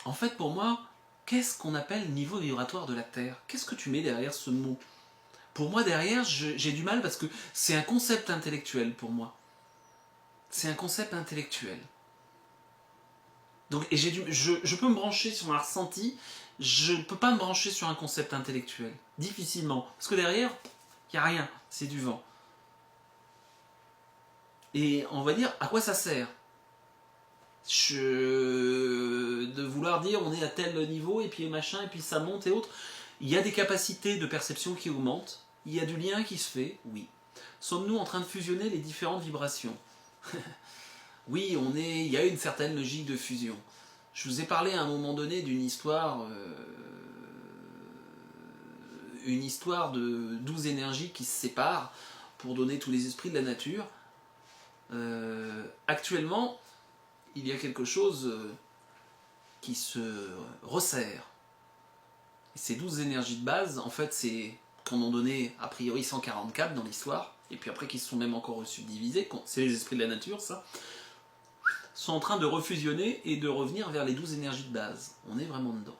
En fait, pour moi, qu'est-ce qu'on appelle niveau vibratoire de la Terre? Qu'est-ce que tu mets derrière ce mot? Pour moi, derrière, j'ai du mal parce que c'est un concept intellectuel pour moi. C'est un concept intellectuel. Donc, et je peux me brancher sur un ressenti, je ne peux pas me brancher sur un concept intellectuel. Difficilement. Parce que derrière, il n'y a rien. C'est du vent. Et on va dire, à quoi ça sert? De vouloir dire on est à tel niveau et puis machin et puis ça monte et autres. Il y a des capacités de perception qui augmentent, il y a du lien qui se fait, oui. Sommes-nous en train de fusionner les différentes vibrations? Oui, il y a une certaine logique de fusion. Je vous ai parlé à un moment donné d'une histoire, une histoire de 12 énergies qui se séparent pour donner tous les esprits de la nature. Actuellement, il y a quelque chose qui se resserre. Et ces 12 énergies de base, en fait, c'est qu'on en donné a priori 144 dans l'histoire, et puis après qui se sont même encore subdivisés, c'est les esprits de la nature, ça, sont en train de refusionner et de revenir vers les 12 énergies de base. On est vraiment dedans.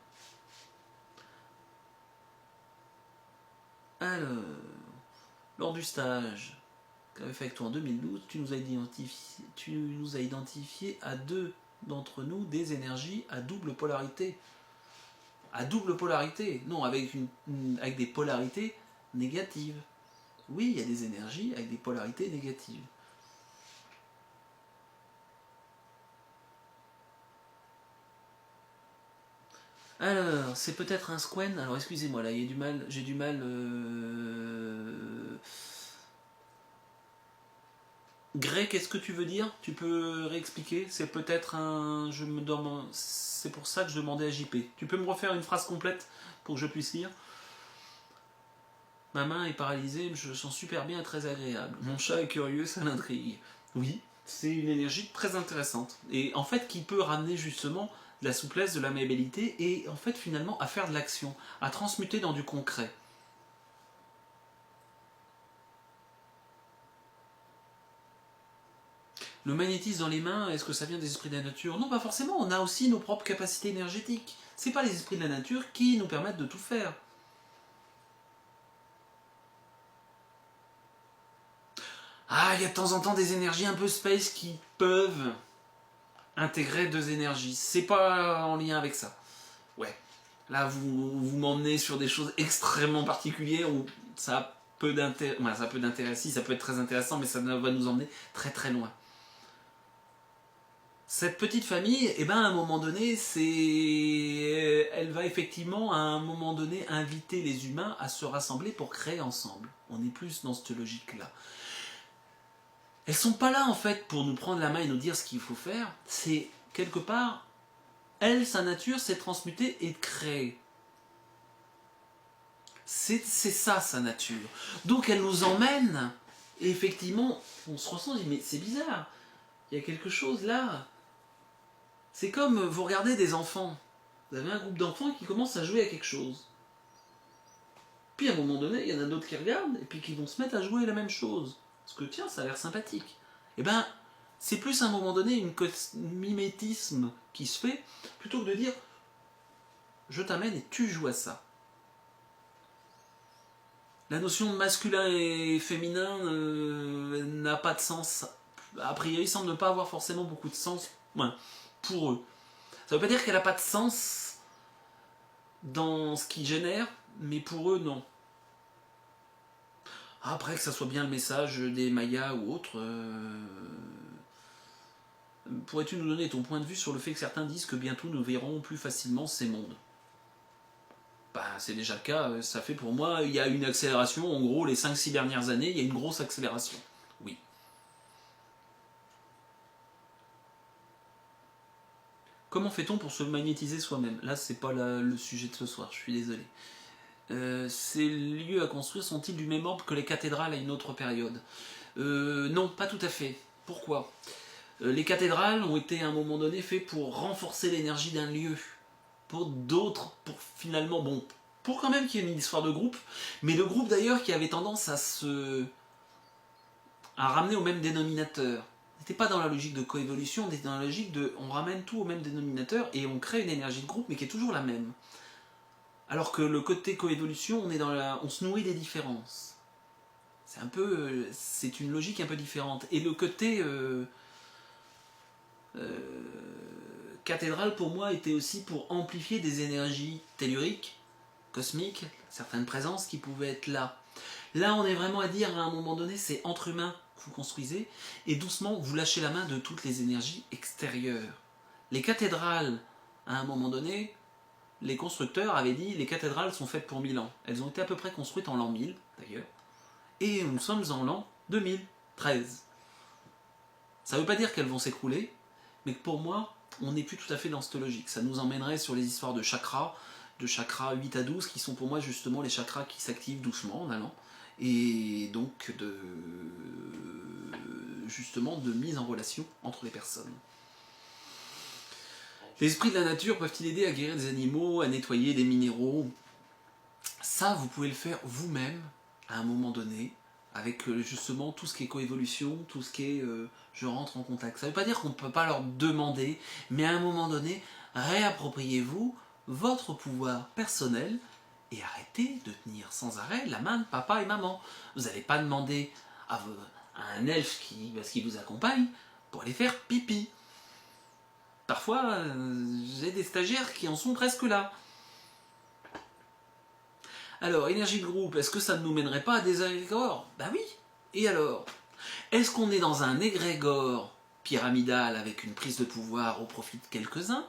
Alors, lors du stage qu'avait fait avec toi en 2012, tu nous as identifié à deux d'entre nous des énergies à double polarité. À double polarité, non, avec des polarités négatives. Oui, il y a des énergies avec des polarités négatives. Alors, c'est peut-être un squen. Alors, excusez-moi, là, j'ai du mal. Grey, qu'est-ce que tu veux dire? Tu peux réexpliquer? C'est peut-être un... C'est pour ça que je demandais à JP. Tu peux me refaire une phrase complète pour que je puisse lire? Ma main est paralysée, je me sens super bien et très agréable. Mon chat est curieux, ça l'intrigue. Oui, c'est une énergie très intéressante. Et en fait, qui peut ramener justement de la souplesse, de l'amiabilité et en fait finalement à faire de l'action, à transmuter dans du concret. Le magnétisme dans les mains, est-ce que ça vient des esprits de la nature? Non, pas forcément, on a aussi nos propres capacités énergétiques. C'est pas les esprits de la nature qui nous permettent de tout faire. Ah, il y a de temps en temps des énergies un peu space qui peuvent intégrer deux énergies. C'est pas en lien avec ça. Ouais. Là, vous m'emmenez sur des choses extrêmement particulières où ça a peu d'intérêt. Ouais, ça a peu d'intérêt, si, ça peut être très intéressant, mais ça va nous emmener très très loin. Cette petite famille, eh ben, à un moment donné, elle va effectivement, à un moment donné, inviter les humains à se rassembler pour créer ensemble. On est plus dans cette logique-là. Elles sont pas là, en fait, pour nous prendre la main et nous dire ce qu'il faut faire. C'est, quelque part, elle, sa nature, c'est de transmuter et de créer. C'est ça, sa nature. Donc, elle nous emmène, et effectivement, on se ressent, on dit, mais c'est bizarre, il y a quelque chose là. C'est comme vous regardez des enfants. Vous avez un groupe d'enfants qui commencent à jouer à quelque chose. Puis à un moment donné, il y en a d'autres qui regardent et puis qui vont se mettre à jouer la même chose. Parce que tiens, ça a l'air sympathique. Et ben, c'est plus à un moment donné une mimétisme qui se fait, plutôt que de dire je t'amène et tu joues à ça. La notion de masculin et féminin n'a pas de sens. A priori, semble ne pas avoir forcément beaucoup de sens pour eux. Ça veut pas dire qu'elle n'a pas de sens dans ce qui génère, mais pour eux, non. Après, que ça soit bien le message des Mayas ou autres, pourrais-tu nous donner ton point de vue sur le fait que certains disent que bientôt nous verrons plus facilement ces mondes? Bah, c'est déjà le cas, ça fait pour moi, il y a une accélération, en gros, les 5-6 dernières années, il y a une grosse accélération. Oui. Comment fait-on pour se magnétiser soi-même? Là, c'est pas le sujet de ce soir, je suis désolé. Ces lieux à construire sont-ils du même ordre que les cathédrales à une autre période? Non, pas tout à fait. Pourquoi? Les cathédrales ont été à un moment donné faits pour renforcer l'énergie d'un lieu. Pour d'autres, pour finalement, bon, pour quand même qu'il y ait une histoire de groupe, mais de groupe d'ailleurs qui avait tendance à ramener au même dénominateur. On n'était pas dans la logique de coévolution, on était dans la logique de on ramène tout au même dénominateur et on crée une énergie de groupe mais qui est toujours la même. Alors que le côté coévolution, on se nourrit des différences. C'est une logique un peu différente. Et le côté cathédrale pour moi était aussi pour amplifier des énergies telluriques, cosmiques, certaines présences qui pouvaient être là. Là, on est vraiment à dire à un moment donné, c'est entre humains que vous construisez, et doucement vous lâchez la main de toutes les énergies extérieures. Les cathédrales, à un moment donné, les constructeurs avaient dit les cathédrales sont faites pour 1000 ans. Elles ont été à peu près construites en l'an 1000, d'ailleurs, et nous sommes en l'an 2013. Ça ne veut pas dire qu'elles vont s'écrouler, mais que pour moi, on n'est plus tout à fait dans cette logique. Ça nous emmènerait sur les histoires de chakras 8 à 12, qui sont pour moi justement les chakras qui s'activent doucement en allant, et donc justement de mise en relation entre les personnes. Les esprits de la nature peuvent-ils aider à guérir des animaux, à nettoyer des minéraux? Ça, vous pouvez le faire vous-même à un moment donné, avec justement tout ce qui est coévolution, tout ce qui est je rentre en contact. Ça ne veut pas dire qu'on ne peut pas leur demander, mais à un moment donné, réappropriez-vous votre pouvoir personnel et arrêtez de tenir sans arrêt la main de papa et maman. Vous n'allez pas demander à un elfe parce qu'il vous accompagne pour aller faire pipi. Parfois, j'ai des stagiaires qui en sont presque là. Alors, énergie de groupe, est-ce que ça ne nous mènerait pas à des égrégores? Bah oui. Et alors? Est-ce qu'on est dans un égrégore pyramidal avec une prise de pouvoir au profit de quelques-uns?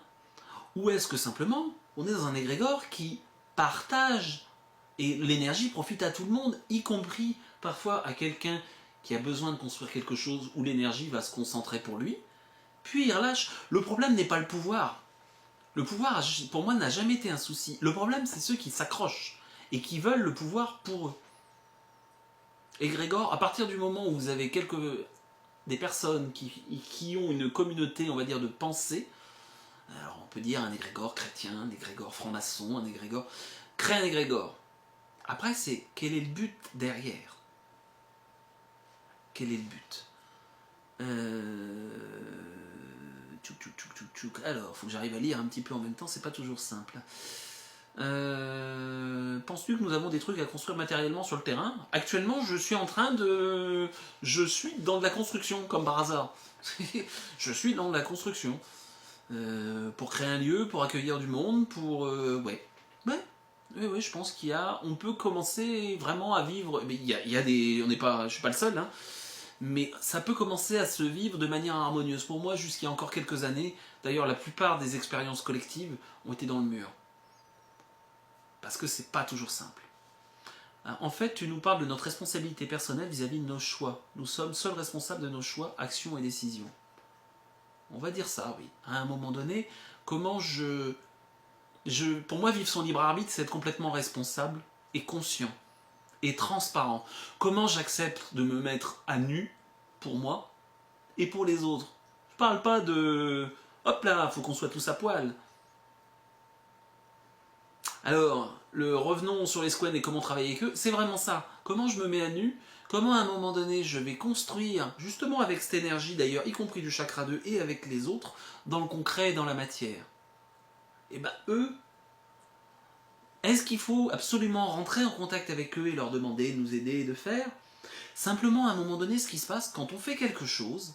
Ou est-ce que simplement, on est dans un égrégore qui partage et l'énergie profite à tout le monde, y compris parfois à quelqu'un qui a besoin de construire quelque chose où l'énergie va se concentrer pour lui, puis il relâche. Le problème n'est pas le pouvoir. Le pouvoir, pour moi, n'a jamais été un souci. Le problème, c'est ceux qui s'accrochent et qui veulent le pouvoir pour eux. Égrégore, à partir du moment où vous avez des personnes qui ont une communauté, on va dire, de pensée, alors on peut dire un égrégore chrétien, un égrégore franc-maçon, un égrégore... Crée un égrégore. Après, c'est quel est le but derrière? Quel est le but? Alors, il faut que j'arrive à lire un petit peu en même temps, c'est pas toujours simple. Penses-tu que nous avons des trucs à construire matériellement sur le terrain? Actuellement, je suis dans de la construction, comme par hasard. Je suis dans de la construction. Pour créer un lieu, pour accueillir du monde, Oui, je pense on peut commencer vraiment à vivre. Mais je suis pas le seul, hein, mais ça peut commencer à se vivre de manière harmonieuse. Pour moi, jusqu'il y a encore quelques années, d'ailleurs la plupart des expériences collectives ont été dans le mur. Parce que c'est pas toujours simple. En fait, tu nous parles de notre responsabilité personnelle vis-à-vis de nos choix. Nous sommes seuls responsables de nos choix, actions et décisions. On va dire ça, oui. À un moment donné, comment pour moi, vivre son libre arbitre, c'est être complètement responsable et conscient et transparent. Comment j'accepte de me mettre à nu pour moi et pour les autres. Je parle pas de hop là, faut qu'on soit tous à poil. Alors, revenons sur les squads et comment travailler avec eux, c'est vraiment ça. Comment je me mets à nu, comment à un moment donné je vais construire, justement avec cette énergie d'ailleurs, y compris du chakra 2 et avec les autres, dans le concret et dans la matière. Et ben eux, est-ce qu'il faut absolument rentrer en contact avec eux et leur demander de nous aider et de faire? Simplement, à un moment donné, ce qui se passe, quand on fait quelque chose,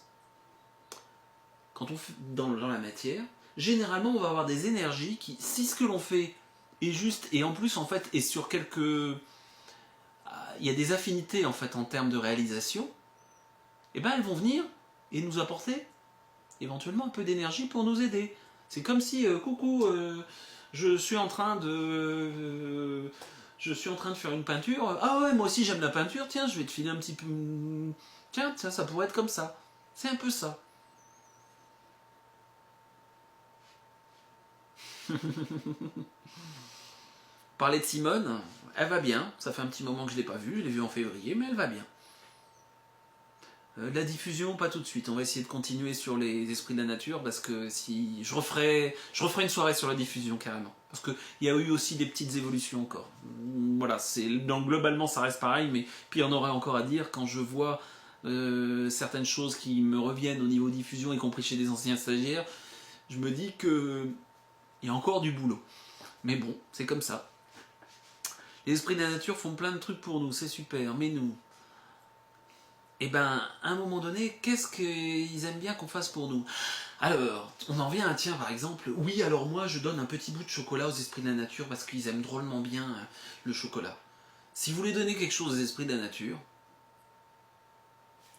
quand on fait dans la matière, généralement on va avoir des énergies qui, si ce que l'on fait est juste, et en plus en fait est sur quelques... Il y a des affinités en fait en termes de réalisation, et ben elles vont venir et nous apporter éventuellement un peu d'énergie pour nous aider. C'est comme si, coucou, je suis en train de faire une peinture. Ah ouais, moi aussi j'aime la peinture. Tiens, je vais te filer un petit peu. Tiens, ça pourrait être comme ça. C'est un peu ça. Parler de Simone, elle va bien. Ça fait un petit moment que je l'ai pas vue. Je l'ai vue en février, mais elle va bien. La diffusion, pas tout de suite. On va essayer de continuer sur les esprits de la nature parce que si je referai une soirée sur la diffusion carrément. Parce qu'il y a eu aussi des petites évolutions encore. Voilà, donc globalement ça reste pareil, mais puis il y en aurait encore à dire quand je vois certaines choses qui me reviennent au niveau diffusion, y compris chez des anciens stagiaires. Je me dis que il y a encore du boulot. Mais bon, c'est comme ça. Les esprits de la nature font plein de trucs pour nous, c'est super. Mais nous, et ben, à un moment donné, qu'est-ce qu'ils aiment bien qu'on fasse pour nous? Alors, on en vient à, tiens, par exemple, oui, alors moi, je donne un petit bout de chocolat aux esprits de la nature parce qu'ils aiment drôlement bien le chocolat. Si vous voulez donner quelque chose aux esprits de la nature,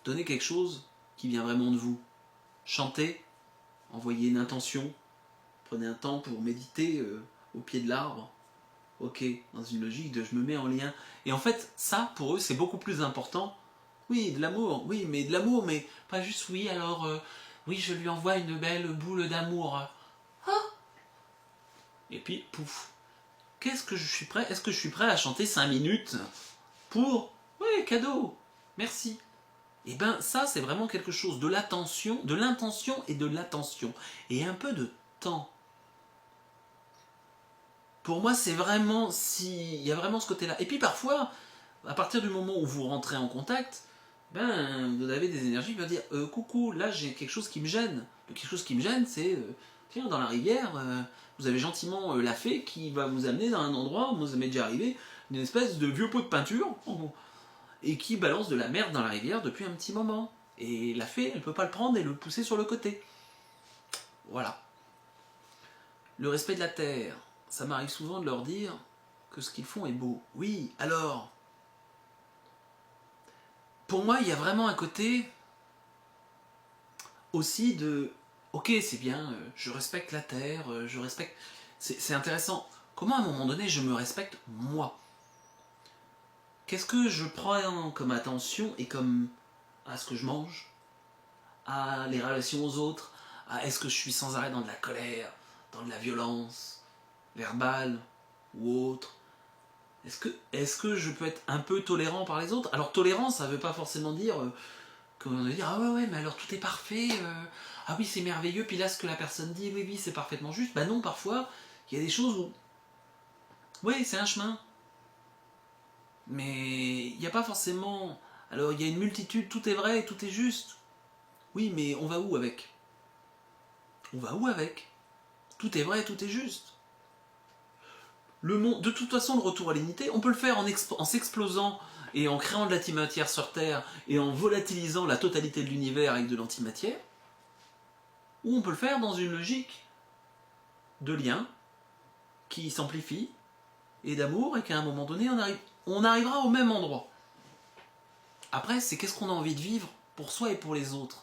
donnez quelque chose qui vient vraiment de vous. Chantez, envoyez une intention, prenez un temps pour méditer au pied de l'arbre. Ok, dans une logique de je me mets en lien. Et en fait, ça, pour eux, c'est beaucoup plus important. Oui, de l'amour, oui, mais de l'amour, mais pas juste oui, alors, oui, je lui envoie une belle boule d'amour. Ah. Et puis, pouf. Qu'est-ce que je suis prêt? Est-ce que je suis prêt à chanter 5 minutes pour... Oui, cadeau, merci. Et ben, ça, c'est vraiment quelque chose de l'attention, de l'intention et de l'attention. Et un peu de temps. Pour moi, c'est vraiment... Il y a vraiment ce côté-là. Et puis parfois, à partir du moment où vous rentrez en contact, ben, vous avez des énergies qui vont dire coucou, là j'ai quelque chose qui me gêne. Quelque chose qui me gêne, c'est tiens, dans la rivière, vous avez gentiment la fée qui va vous amener dans un endroit, moi ça m'est déjà arrivé, une espèce de vieux pot de peinture, et qui balance de la merde dans la rivière depuis un petit moment. Et la fée, elle peut pas le prendre et le pousser sur le côté. Voilà. Le respect de la terre, ça m'arrive souvent de leur dire que ce qu'ils font est beau. Oui, alors. Pour moi, il y a vraiment un côté aussi de ok, c'est bien, je respecte la terre, je respecte. C'est intéressant. Comment à un moment donné je me respecte moi? Qu'est-ce que je prends comme attention et comme à ce que je mange, à les relations aux autres, à est-ce que je suis sans arrêt dans de la colère, dans de la violence verbale ou autre? Est-ce que je peux être un peu tolérant par les autres? Alors tolérance, ça veut pas forcément dire qu'on va dire ah ouais mais alors tout est parfait, ah oui c'est merveilleux, puis là ce que la personne dit oui c'est parfaitement juste. Bah non, parfois il y a des choses où oui c'est un chemin, mais il n'y a pas forcément. Alors il y a une multitude, tout est vrai et tout est juste. Oui, mais on va où avec? On va où avec? Tout est vrai, tout est juste. Le monde, de toute façon, le retour à l'unité, on peut le faire en s'explosant et en créant de l'antimatière sur Terre et en volatilisant la totalité de l'univers avec de l'antimatière, ou on peut le faire dans une logique de lien qui s'amplifie et d'amour et qu'à un moment donné on arrivera au même endroit. Après, c'est qu'est-ce qu'on a envie de vivre pour soi et pour les autres.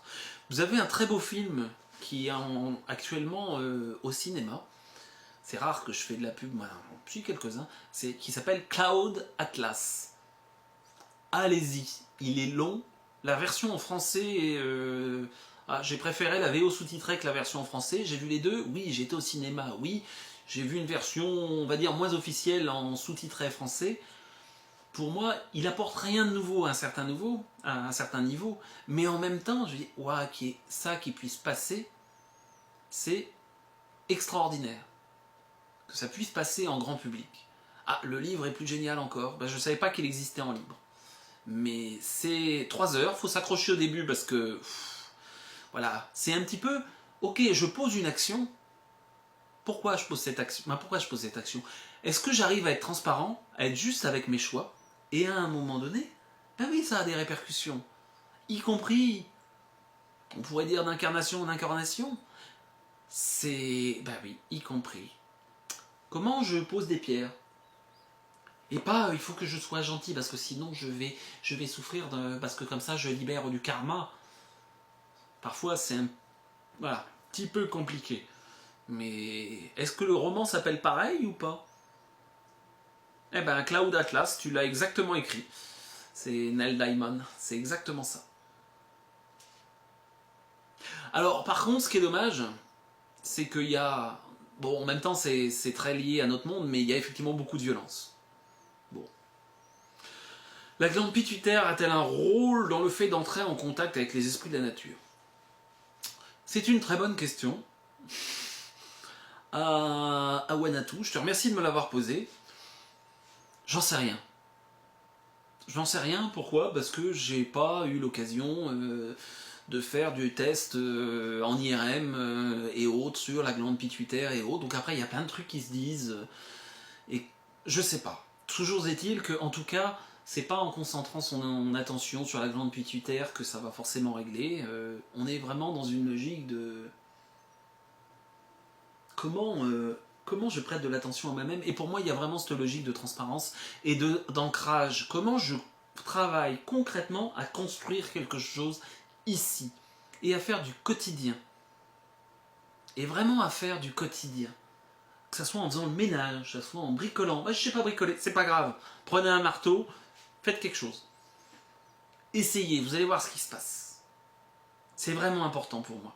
Vous avez un très beau film qui est actuellement au cinéma. C'est rare que je fais de la pub, moi, je suis quelques-uns. Qui s'appelle Cloud Atlas. Allez-y, il est long. La version en français est... j'ai préféré la VO sous-titrée que la version en français. J'ai vu les deux. Oui, j'étais au cinéma. Oui, j'ai vu une version, on va dire, moins officielle en sous-titré français. Pour moi, il apporte rien de nouveau à un certain niveau. Mais en même temps, je dis, ouah, ça qui puisse passer, c'est extraordinaire. Que ça puisse passer en grand public. Ah, le livre est plus génial encore. Ben, je ne savais pas qu'il existait en libre. Mais c'est 3 heures, faut s'accrocher au début parce que... voilà, c'est un petit peu... Ok, je pose une action. Pourquoi je pose cette action? Est-ce que j'arrive à être transparent, à être juste avec mes choix? Et à un moment donné, ben oui, ça a des répercussions. Y compris, on pourrait dire d'incarnation en incarnation. C'est... ben oui, y compris. Comment je pose des pierres? Et pas, il faut que je sois gentil, parce que sinon je vais souffrir, parce que comme ça je libère du karma. Parfois c'est voilà, petit peu compliqué. Mais est-ce que le roman s'appelle pareil ou pas? Eh ben, Cloud Atlas, tu l'as exactement écrit. C'est Neil Diamond, c'est exactement ça. Alors, par contre, ce qui est dommage, c'est qu'il y a... bon, en même temps, c'est très lié à notre monde, mais il y a effectivement beaucoup de violence. Bon. La glande pituitaire a-t-elle un rôle dans le fait d'entrer en contact avec les esprits de la nature? C'est une très bonne question. À Wanatu, je te remercie de me l'avoir posée. J'en sais rien. J'en sais rien, pourquoi? Parce que j'ai pas eu l'occasion de faire du test en IRM et autres sur la glande pituitaire et autres. Donc après, il y a plein de trucs qui se disent et je sais pas. Toujours est-il que, en tout cas, c'est pas en concentrant son attention sur la glande pituitaire que ça va forcément régler. On est vraiment dans une logique de comment je prête de l'attention à moi-même. Et pour moi, il y a vraiment cette logique de transparence et d'ancrage. Comment je travaille concrètement à construire quelque chose ici et à faire du quotidien. Et vraiment à faire du quotidien. Que ce soit en faisant le ménage, que ce soit en bricolant. Moi, je sais pas bricoler, c'est pas grave. Prenez un marteau, faites quelque chose. Essayez, vous allez voir ce qui se passe. C'est vraiment important pour moi.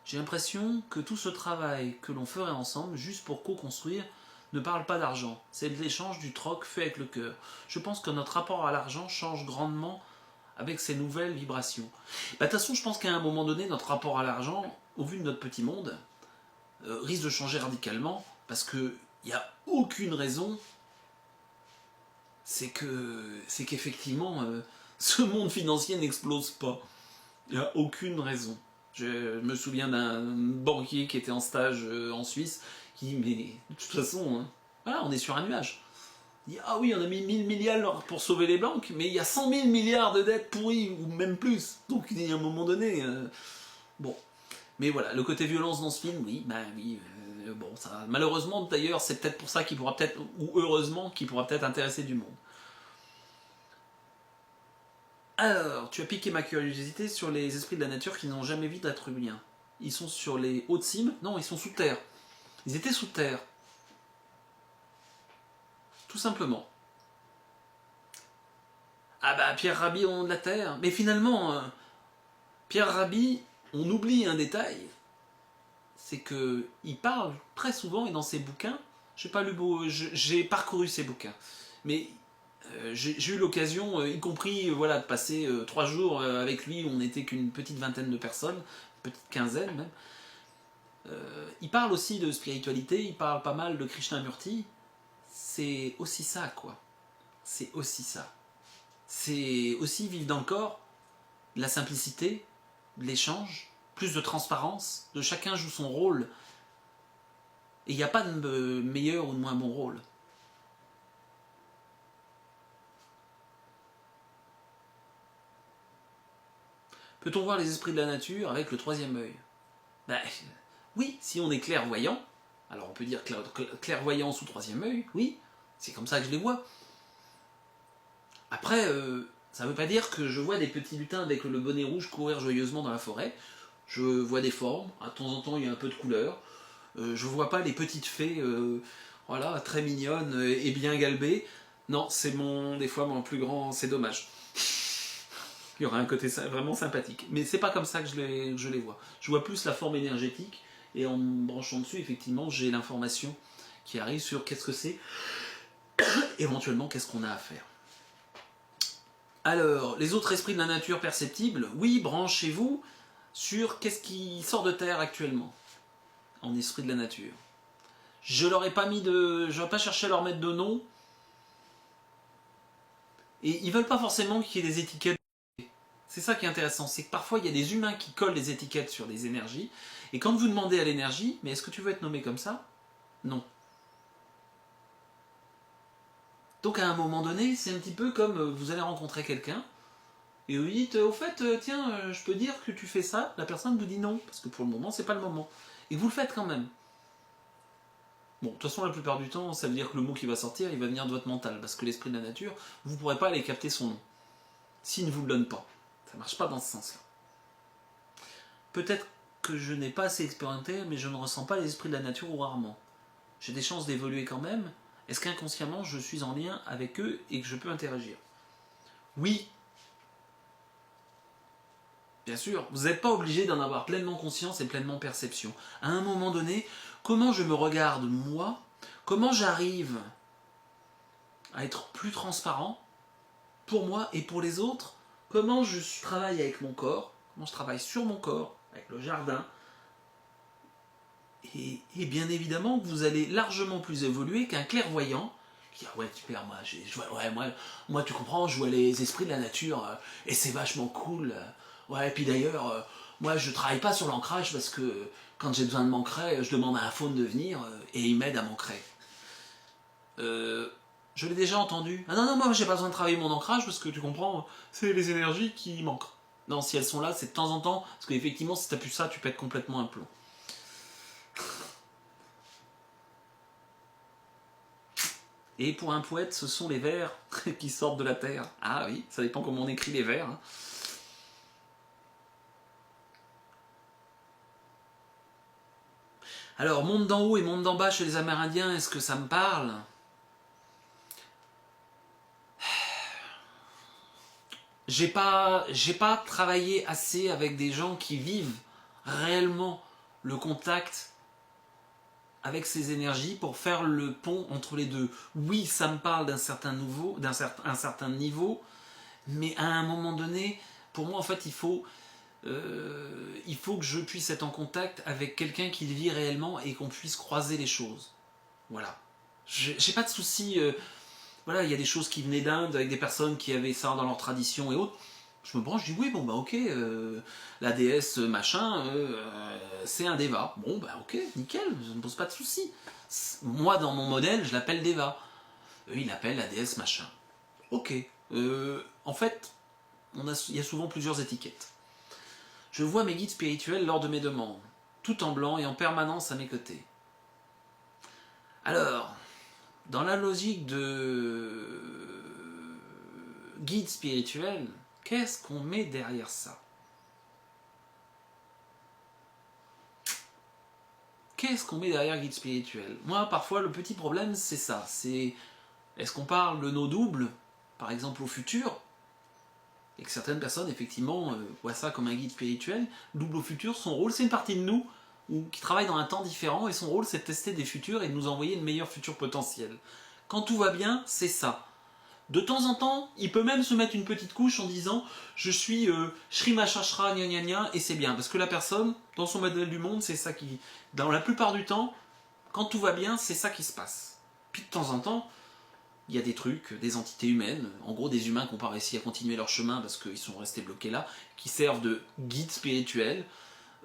J'ai l'impression que tout ce travail que l'on ferait ensemble, juste pour co-construire, ne parle pas d'argent. C'est l'échange du troc fait avec le cœur. Je pense que notre rapport à l'argent change grandement avec ces nouvelles vibrations. De toute façon, je pense qu'à un moment donné, notre rapport à l'argent, au vu de notre petit monde, risque de changer radicalement, parce qu'il n'y a aucune raison, c'est qu'effectivement, ce monde financier n'explose pas. Il n'y a aucune raison. Je me souviens d'un banquier qui était en stage en Suisse, qui dit, mais de toute façon, hein, voilà, on est sur un nuage. Il dit, ah oui, on a mis 1000 milliards pour sauver les banques, mais il y a 100 000 milliards de dettes pourries, ou même plus. Donc il dit, à un moment donné, bon. Mais voilà, le côté violence dans ce film, oui, ben oui, bon, ça, malheureusement d'ailleurs, c'est peut-être pour ça qu'il pourra peut-être, ou heureusement, qu'il pourra peut-être intéresser du monde. Alors, tu as piqué ma curiosité sur les esprits de la nature qui n'ont jamais vu d'être humains. Ils sont sur les hautes cimes? Non, ils sont sous terre. Ils étaient sous terre. Tout simplement. Ah bah, Pierre Rabhi ont de la terre. Mais finalement, Pierre Rabhi, on oublie un détail. C'est que il parle très souvent, et dans ses bouquins, j'ai parcouru ses bouquins, mais j'ai eu l'occasion, y compris voilà, de passer 3 jours avec lui, où on n'était qu'une petite vingtaine de personnes, une petite quinzaine même. Il parle aussi de spiritualité, il parle pas mal de Krishnamurti. C'est aussi ça, quoi. C'est aussi ça. C'est aussi vivre dans le corps, de la simplicité, de l'échange, plus de transparence, de chacun joue son rôle. Et il n'y a pas de meilleur ou de moins bon rôle. Peut-on voir les esprits de la nature avec le troisième œil? Ben, oui, si on est clairvoyant, alors on peut dire clairvoyant sous troisième œil, oui, c'est comme ça que je les vois. Après, Ça ne veut pas dire que je vois des petits lutins avec le bonnet rouge courir joyeusement dans la forêt. Je vois des formes, à temps en temps il y a un peu de couleur. Je vois pas les petites fées, voilà, très mignonnes et bien galbées. Non, c'est des fois mon plus grand, c'est dommage. Il y aurait un côté vraiment sympathique. Mais c'est pas comme ça que je les vois. Je vois plus la forme énergétique, et en me branchant dessus, effectivement, j'ai l'information qui arrive sur qu'est-ce que c'est, éventuellement qu'est-ce qu'on a à faire. Alors, les autres esprits de la nature perceptibles, oui, branchez-vous sur qu'est-ce qui sort de terre actuellement, en esprit de la nature. Je n'aurais pas cherché à leur mettre de nom, et ils veulent pas forcément qu'il y ait des étiquettes. C'est ça qui est intéressant, c'est que parfois il y a des humains qui collent des étiquettes sur des énergies, et quand vous demandez à l'énergie, mais est-ce que tu veux être nommé comme ça? Non. Donc à un moment donné, c'est un petit peu comme vous allez rencontrer quelqu'un, et vous dites, au fait, tiens, je peux dire que tu fais ça, la personne vous dit non, parce que pour le moment, c'est pas le moment. Et vous le faites quand même. Bon, de toute façon, la plupart du temps, ça veut dire que le mot qui va sortir, il va venir de votre mental, parce que l'esprit de la nature, vous ne pourrez pas aller capter son nom, s'il ne vous le donne pas. Ça ne marche pas dans ce sens-là. Peut-être que je n'ai pas assez expérimenté, mais je ne ressens pas les esprits de la nature ou rarement. J'ai des chances d'évoluer quand même. Est-ce qu'inconsciemment, je suis en lien avec eux et que je peux interagir? Oui, bien sûr, vous n'êtes pas obligé d'en avoir pleinement conscience et pleinement perception. À un moment donné, comment je me regarde moi, comment j'arrive à être plus transparent pour moi et pour les autres, comment je travaille avec mon corps, comment je travaille sur mon corps, avec le jardin, et bien évidemment vous allez largement plus évoluer qu'un clairvoyant qui dit ah ouais super, moi tu comprends, je vois les esprits de la nature et c'est vachement cool. Ouais, et puis d'ailleurs, moi je travaille pas sur l'ancrage parce que quand j'ai besoin de m'ancrer, je demande à un faune de venir et il m'aide à m'ancrer. Je l'ai déjà entendu. Ah non, non, moi j'ai pas besoin de travailler mon ancrage parce que tu comprends, c'est les énergies qui manquent. Non, si elles sont là, c'est de temps en temps, parce qu'effectivement, si t'as plus ça, tu pètes complètement un plomb. Et pour un poète, ce sont les vers qui sortent de la terre. Ah oui, ça dépend comment on écrit les vers. Hein. Alors, monde d'en haut et monde d'en bas chez les Amérindiens, est-ce que ça me parle? J'ai pas travaillé assez avec des gens qui vivent réellement le contact avec ces énergies pour faire le pont entre les deux. Oui, ça me parle d'un certain niveau, mais à un moment donné, pour moi, en fait, il faut que je puisse être en contact avec quelqu'un qui le vit réellement et qu'on puisse croiser les choses. Voilà. J'ai pas de souci. Voilà, il y a des choses qui venaient d'Inde avec des personnes qui avaient ça dans leur tradition et autres. Je me branche, je dis oui, bon bah ok, la déesse machin, c'est un Deva. Bon bah ok, nickel, je ne pose pas de soucis. Moi dans mon modèle, je l'appelle Deva. Eux, ils l'appellent la déesse machin. Ok. En fait, il y a souvent plusieurs étiquettes. Je vois mes guides spirituels lors de mes demandes, tout en blanc et en permanence à mes côtés. Alors, dans la logique de guide spirituel, qu'est-ce qu'on met derrière ça? Qu'est-ce qu'on met derrière guide spirituel? Moi, parfois, le petit problème, c'est ça. C'est, est-ce qu'on parle de nos doubles, par exemple au futur? Et que certaines personnes, effectivement, voient ça comme un guide spirituel. Double au futur, son rôle, c'est une partie de nous qui travaille dans un temps différent, et son rôle, c'est de tester des futurs et de nous envoyer de meilleurs futurs potentiels. Quand tout va bien, c'est ça. De temps en temps, il peut même se mettre une petite couche en disant je suis Shri Machashra gna gna gna et c'est bien. Parce que la personne, dans son modèle du monde, c'est ça qui. Dans la plupart du temps, quand tout va bien, c'est ça qui se passe. Puis de temps en temps, il y a des trucs, des entités humaines, en gros des humains qui n'ont pas réussi à continuer leur chemin parce qu'ils sont restés bloqués là, qui servent de guides spirituels.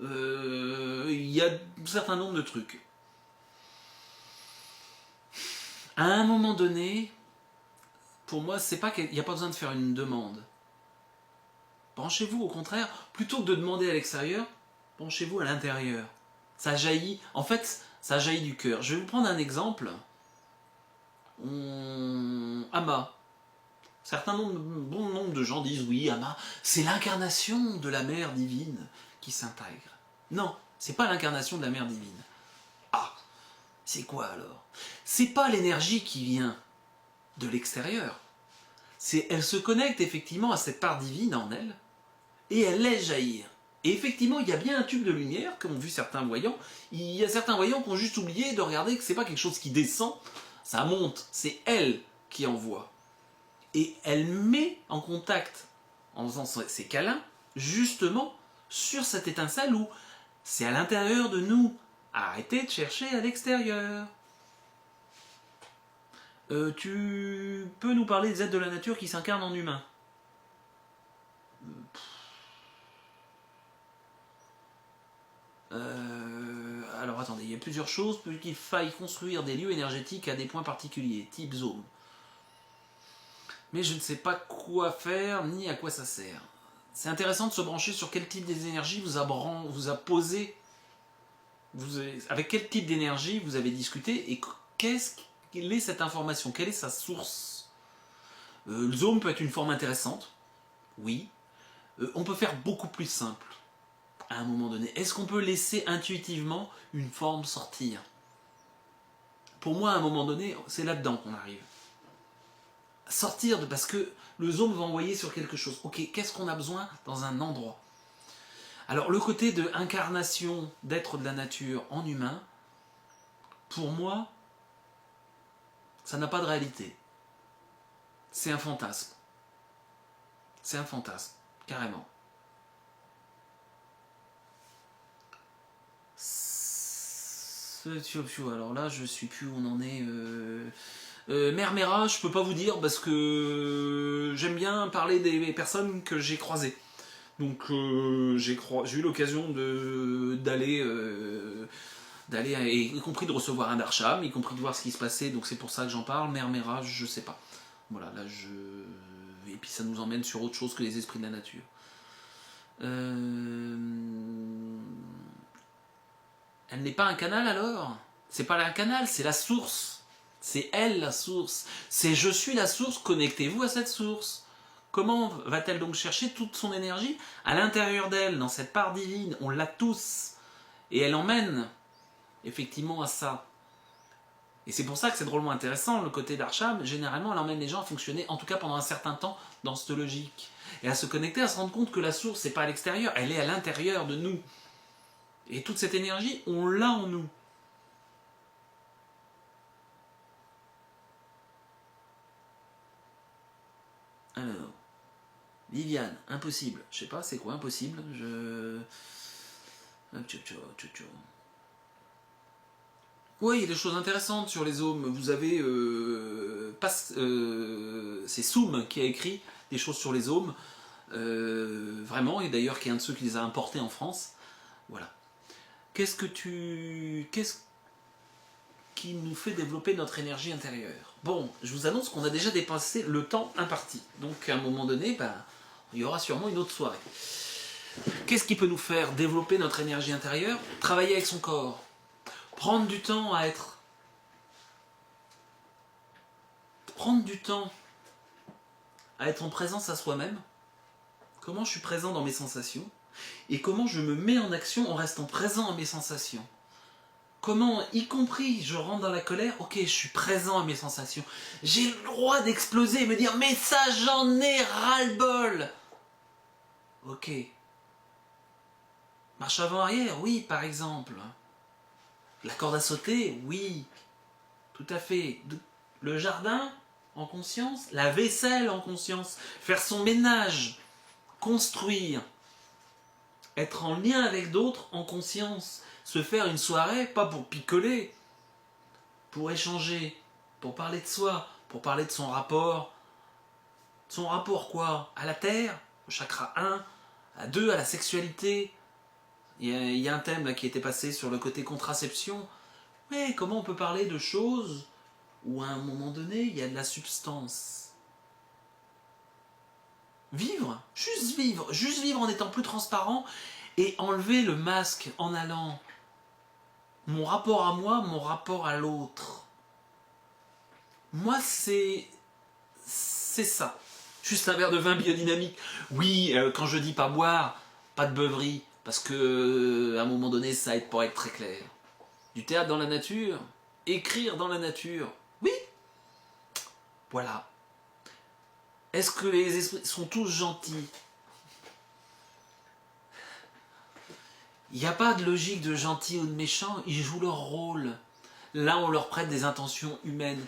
Il y a un certain nombre de trucs. À un moment donné, pour moi, c'est pas qu'il n'y a pas besoin de faire une demande. Branchez-vous, au contraire, plutôt que de demander à l'extérieur, branchez-vous à l'intérieur. Ça jaillit, en fait, ça jaillit du cœur. Je vais vous prendre un exemple. Ama. Bon nombre de gens disent oui, Ama, c'est l'incarnation de la mère divine qui s'intègre. Non, c'est pas l'incarnation de la mère divine. Ah, c'est quoi alors? C'est pas l'énergie qui vient de l'extérieur. Elle se connecte effectivement à cette part divine en elle et elle laisse jaillir. Et effectivement, il y a bien un tube de lumière, comme ont vu certains voyants. Il y a certains voyants qui ont juste oublié de regarder que c'est pas quelque chose qui descend, ça monte. C'est elle qui envoie. Et elle met en contact, en faisant ses câlins, justement sur cette étincelle où c'est à l'intérieur de nous. Arrêtez de chercher à l'extérieur. Tu peux nous parler des êtres de la nature qui s'incarnent en humain? Alors attendez, il y a plusieurs choses, qu'il faille construire des lieux énergétiques à des points particuliers, type zone. Mais je ne sais pas quoi faire, ni à quoi ça sert. C'est intéressant de se brancher sur quel type d'énergie vous a posé, avec quel type d'énergie vous avez discuté, et quelle est cette information, quelle est sa source. Le zone peut être une forme intéressante, oui. On peut faire beaucoup plus simple. À un moment donné, est-ce qu'on peut laisser intuitivement une forme sortir? Pour moi, à un moment donné, c'est là-dedans qu'on arrive. Sortir parce que le zoom va envoyer sur quelque chose. Ok, qu'est-ce qu'on a besoin dans un endroit? Alors, le côté de incarnation d'être de la nature en humain, pour moi, ça n'a pas de réalité. C'est un fantasme. C'est un fantasme, carrément. Alors là, je suis plus où on en est. Mermera, je peux pas vous dire parce que j'aime bien parler des personnes que j'ai croisées. Donc j'ai eu l'occasion d'aller, y compris de recevoir un Darsham, y compris de voir ce qui se passait, donc c'est pour ça que j'en parle. Mermera, je sais pas. Voilà, là et puis ça nous emmène sur autre chose que les esprits de la nature. Elle n'est pas un canal alors? C'est pas un canal, c'est la source. C'est elle la source. C'est je suis la source, connectez-vous à cette source. Comment va-t-elle donc chercher toute son énergie? À l'intérieur d'elle, dans cette part divine, on l'a tous. Et elle emmène effectivement à ça. Et c'est pour ça que c'est drôlement intéressant, le côté d'Arsham, généralement elle emmène les gens à fonctionner, en tout cas pendant un certain temps, dans cette logique. Et à se connecter, à se rendre compte que la source, c'est pas à l'extérieur, elle est à l'intérieur de nous. Et toute cette énergie, on l'a en nous. Alors, Viviane, impossible. Je sais pas, c'est quoi impossible? Oui, il y a des choses intéressantes sur les ohms. Vous avez... c'est Soum qui a écrit des choses sur les ohms. Vraiment, et d'ailleurs qui est un de ceux qui les a importés en France. Voilà. Qu'est-ce qui nous fait développer notre énergie intérieure? Bon, je vous annonce qu'on a déjà dépassé le temps imparti. Donc à un moment donné, il y aura sûrement une autre soirée. Qu'est-ce qui peut nous faire développer notre énergie intérieure? Travailler avec son corps. Prendre du temps à être... Prendre du temps à être en présence à soi-même. Comment je suis présent dans mes sensations? Et comment je me mets en action en restant présent à mes sensations? Comment, y compris, je rentre dans la colère, ok, je suis présent à mes sensations. J'ai le droit d'exploser et me dire, mais ça, j'en ai ras-le-bol. Ok. Marche avant-arrière, oui, par exemple. La corde à sauter, oui. Tout à fait. Le jardin, en conscience. La vaisselle, en conscience. Faire son ménage. Construire. Être en lien avec d'autres, en conscience. Se faire une soirée, pas pour picoler, pour échanger, pour parler de soi, pour parler de son rapport. Son rapport quoi? À la terre, au chakra 1, à 2, à la sexualité. Il y a un thème là qui était passé sur le côté contraception. Mais comment on peut parler de choses où à un moment donné, il y a de la substance? Vivre, juste vivre en étant plus transparent et enlever le masque en allant mon rapport à moi, mon rapport à l'autre. Moi, c'est ça. Juste un verre de vin biodynamique. Oui, quand je dis pas boire, pas de beuverie, parce que à un moment donné, ça aide pour être très clair. Du théâtre dans la nature, écrire dans la nature. Oui, voilà. Est-ce que les esprits sont tous gentils? Il n'y a pas de logique de gentil ou de méchant, ils jouent leur rôle. Là, on leur prête des intentions humaines.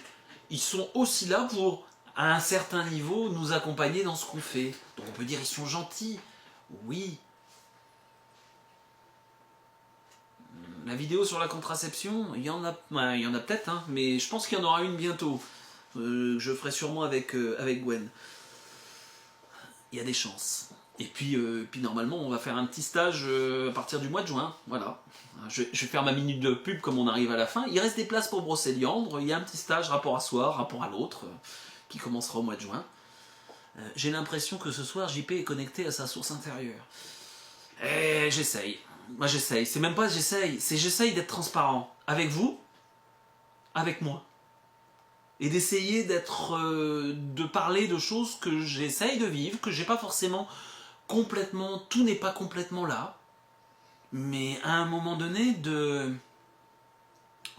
Ils sont aussi là pour, à un certain niveau, nous accompagner dans ce qu'on fait. Donc on peut dire ils sont gentils. Oui. La vidéo sur la contraception, il y en a peut-être, hein, mais je pense qu'il y en aura une bientôt. Je ferai sûrement avec Gwen. Il y a des chances. Et puis normalement, on va faire un petit stage à partir du mois de juin. Voilà. Je vais faire ma minute de pub comme on arrive à la fin. Il reste des places pour Brocéliande. Il y a un petit stage rapport à soi, rapport à l'autre, qui commencera au mois de juin. J'ai l'impression que ce soir, JP est connecté à sa source intérieure. Et j'essaye. Moi, j'essaye. C'est même pas j'essaye, c'est j'essaye d'être transparent. Avec vous, avec moi. Et d'essayer de parler de choses que j'essaye de vivre, que j'ai pas forcément complètement, tout n'est pas complètement là, mais à un moment donné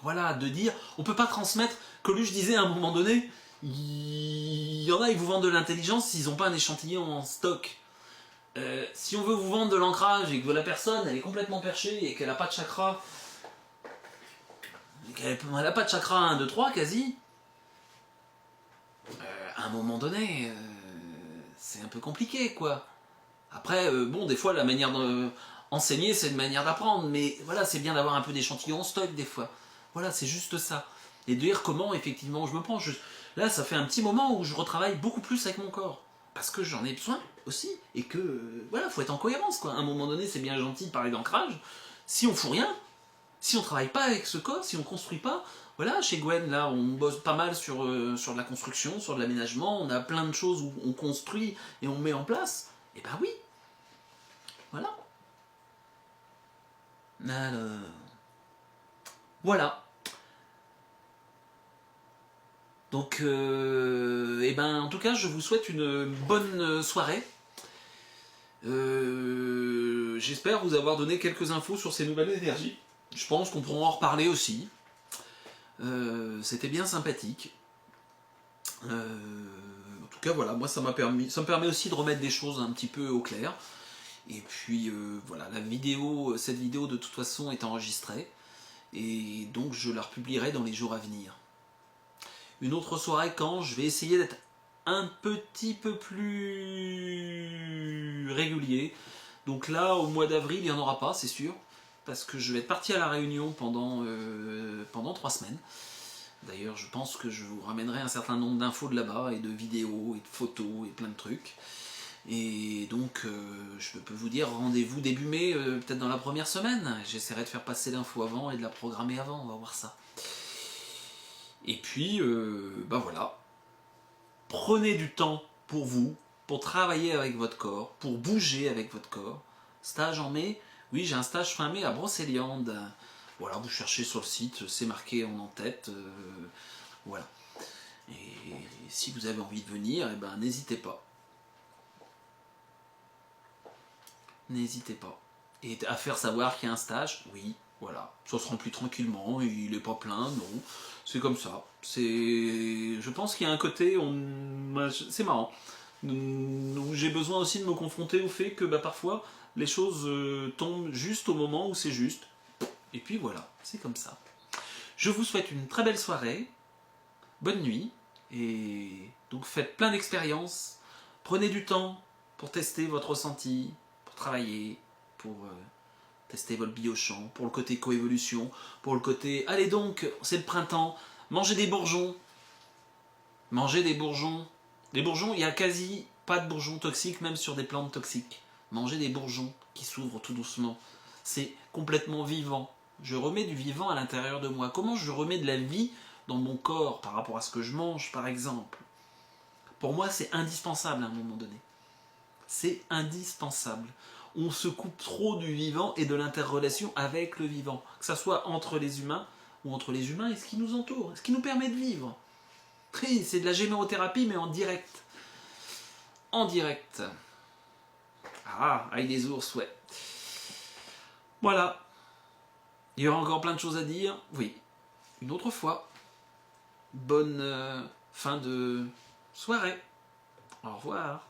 voilà, de dire, on peut pas transmettre, Coluche disait à un moment donné, il y en a, ils vous vendent de l'intelligence s'ils n'ont pas un échantillon en stock. Si on veut vous vendre de l'ancrage et que la personne elle est complètement perchée et qu'elle n'a pas de chakra, elle n'a pas de chakra 1, 2, 3 quasi, à un moment donné, c'est un peu compliqué quoi. Après, bon, des fois, la manière d'enseigner, c'est une manière d'apprendre, mais voilà, c'est bien d'avoir un peu d'échantillons en stock, des fois. Voilà, c'est juste ça. Et de dire comment, effectivement, je me prends. Là, ça fait un petit moment où je retravaille beaucoup plus avec mon corps. Parce que j'en ai besoin aussi. Et que, voilà, faut être en cohérence, quoi. À un moment donné, c'est bien gentil de parler d'ancrage. Si on fout rien, si on travaille pas avec ce corps, si on construit pas, voilà, chez Gwen, là, on bosse pas mal sur de la construction, sur de l'aménagement, on a plein de choses où on construit et on met en place. Et ben oui, voilà. Alors, voilà. Donc, et ben, en tout cas, je vous souhaite une bonne soirée. J'espère vous avoir donné quelques infos sur ces nouvelles énergies. Je pense qu'on pourra en reparler aussi. C'était bien sympathique. En tout cas, voilà, moi ça me permet aussi de remettre des choses un petit peu au clair. Et puis voilà, cette vidéo de toute façon est enregistrée. Et donc je la republierai dans les jours à venir. Une autre soirée quand je vais essayer d'être un petit peu plus régulier. Donc là, au mois d'avril, il n'y en aura pas, c'est sûr. Parce que je vais être parti à La Réunion pendant 3 semaines. D'ailleurs, je pense que je vous ramènerai un certain nombre d'infos de là-bas, et de vidéos, et de photos, et plein de trucs. Et donc, je peux vous dire, rendez-vous début mai, peut-être dans la première semaine. J'essaierai de faire passer l'info avant et de la programmer avant, on va voir ça. Et puis, bah voilà. Prenez du temps pour vous, pour travailler avec votre corps, pour bouger avec votre corps. Stage en mai, oui, j'ai un stage fin mai à Brocéliande. Voilà, vous cherchez sur le site, c'est marqué en tête. Voilà. Et si vous avez envie de venir, eh ben, n'hésitez pas. N'hésitez pas. Et à faire savoir qu'il y a un stage, oui, voilà. Ça se remplit tranquillement, il n'est pas plein, non. C'est comme ça. Je pense qu'il y a un côté, c'est marrant. J'ai besoin aussi de me confronter au fait que bah, parfois, les choses tombent juste au moment où c'est juste. Et puis voilà, c'est comme ça. Je vous souhaite une très belle soirée, bonne nuit, et donc faites plein d'expériences, prenez du temps pour tester votre ressenti, pour travailler, pour tester votre biochamp, pour le côté coévolution, pour le côté allez donc, c'est le printemps, mangez des bourgeons, mangez des bourgeons. Les bourgeons, il n'y a quasi pas de bourgeons toxiques, même sur des plantes toxiques. Mangez des bourgeons qui s'ouvrent tout doucement. C'est complètement vivant. Je remets du vivant à l'intérieur de moi. Comment je remets de la vie dans mon corps par rapport à ce que je mange, par exemple? Pour moi, c'est indispensable à un moment donné. C'est indispensable. On se coupe trop du vivant et de l'interrelation avec le vivant. Que ce soit entre les humains ou entre les humains et ce qui nous entoure, ce qui nous permet de vivre. Oui, c'est de la géméothérapie, mais en direct. en direct. Ah, avec des ours, ouais. Voilà. Il y aura encore plein de choses à dire. Oui, une autre fois. Bonne fin de soirée. Au revoir.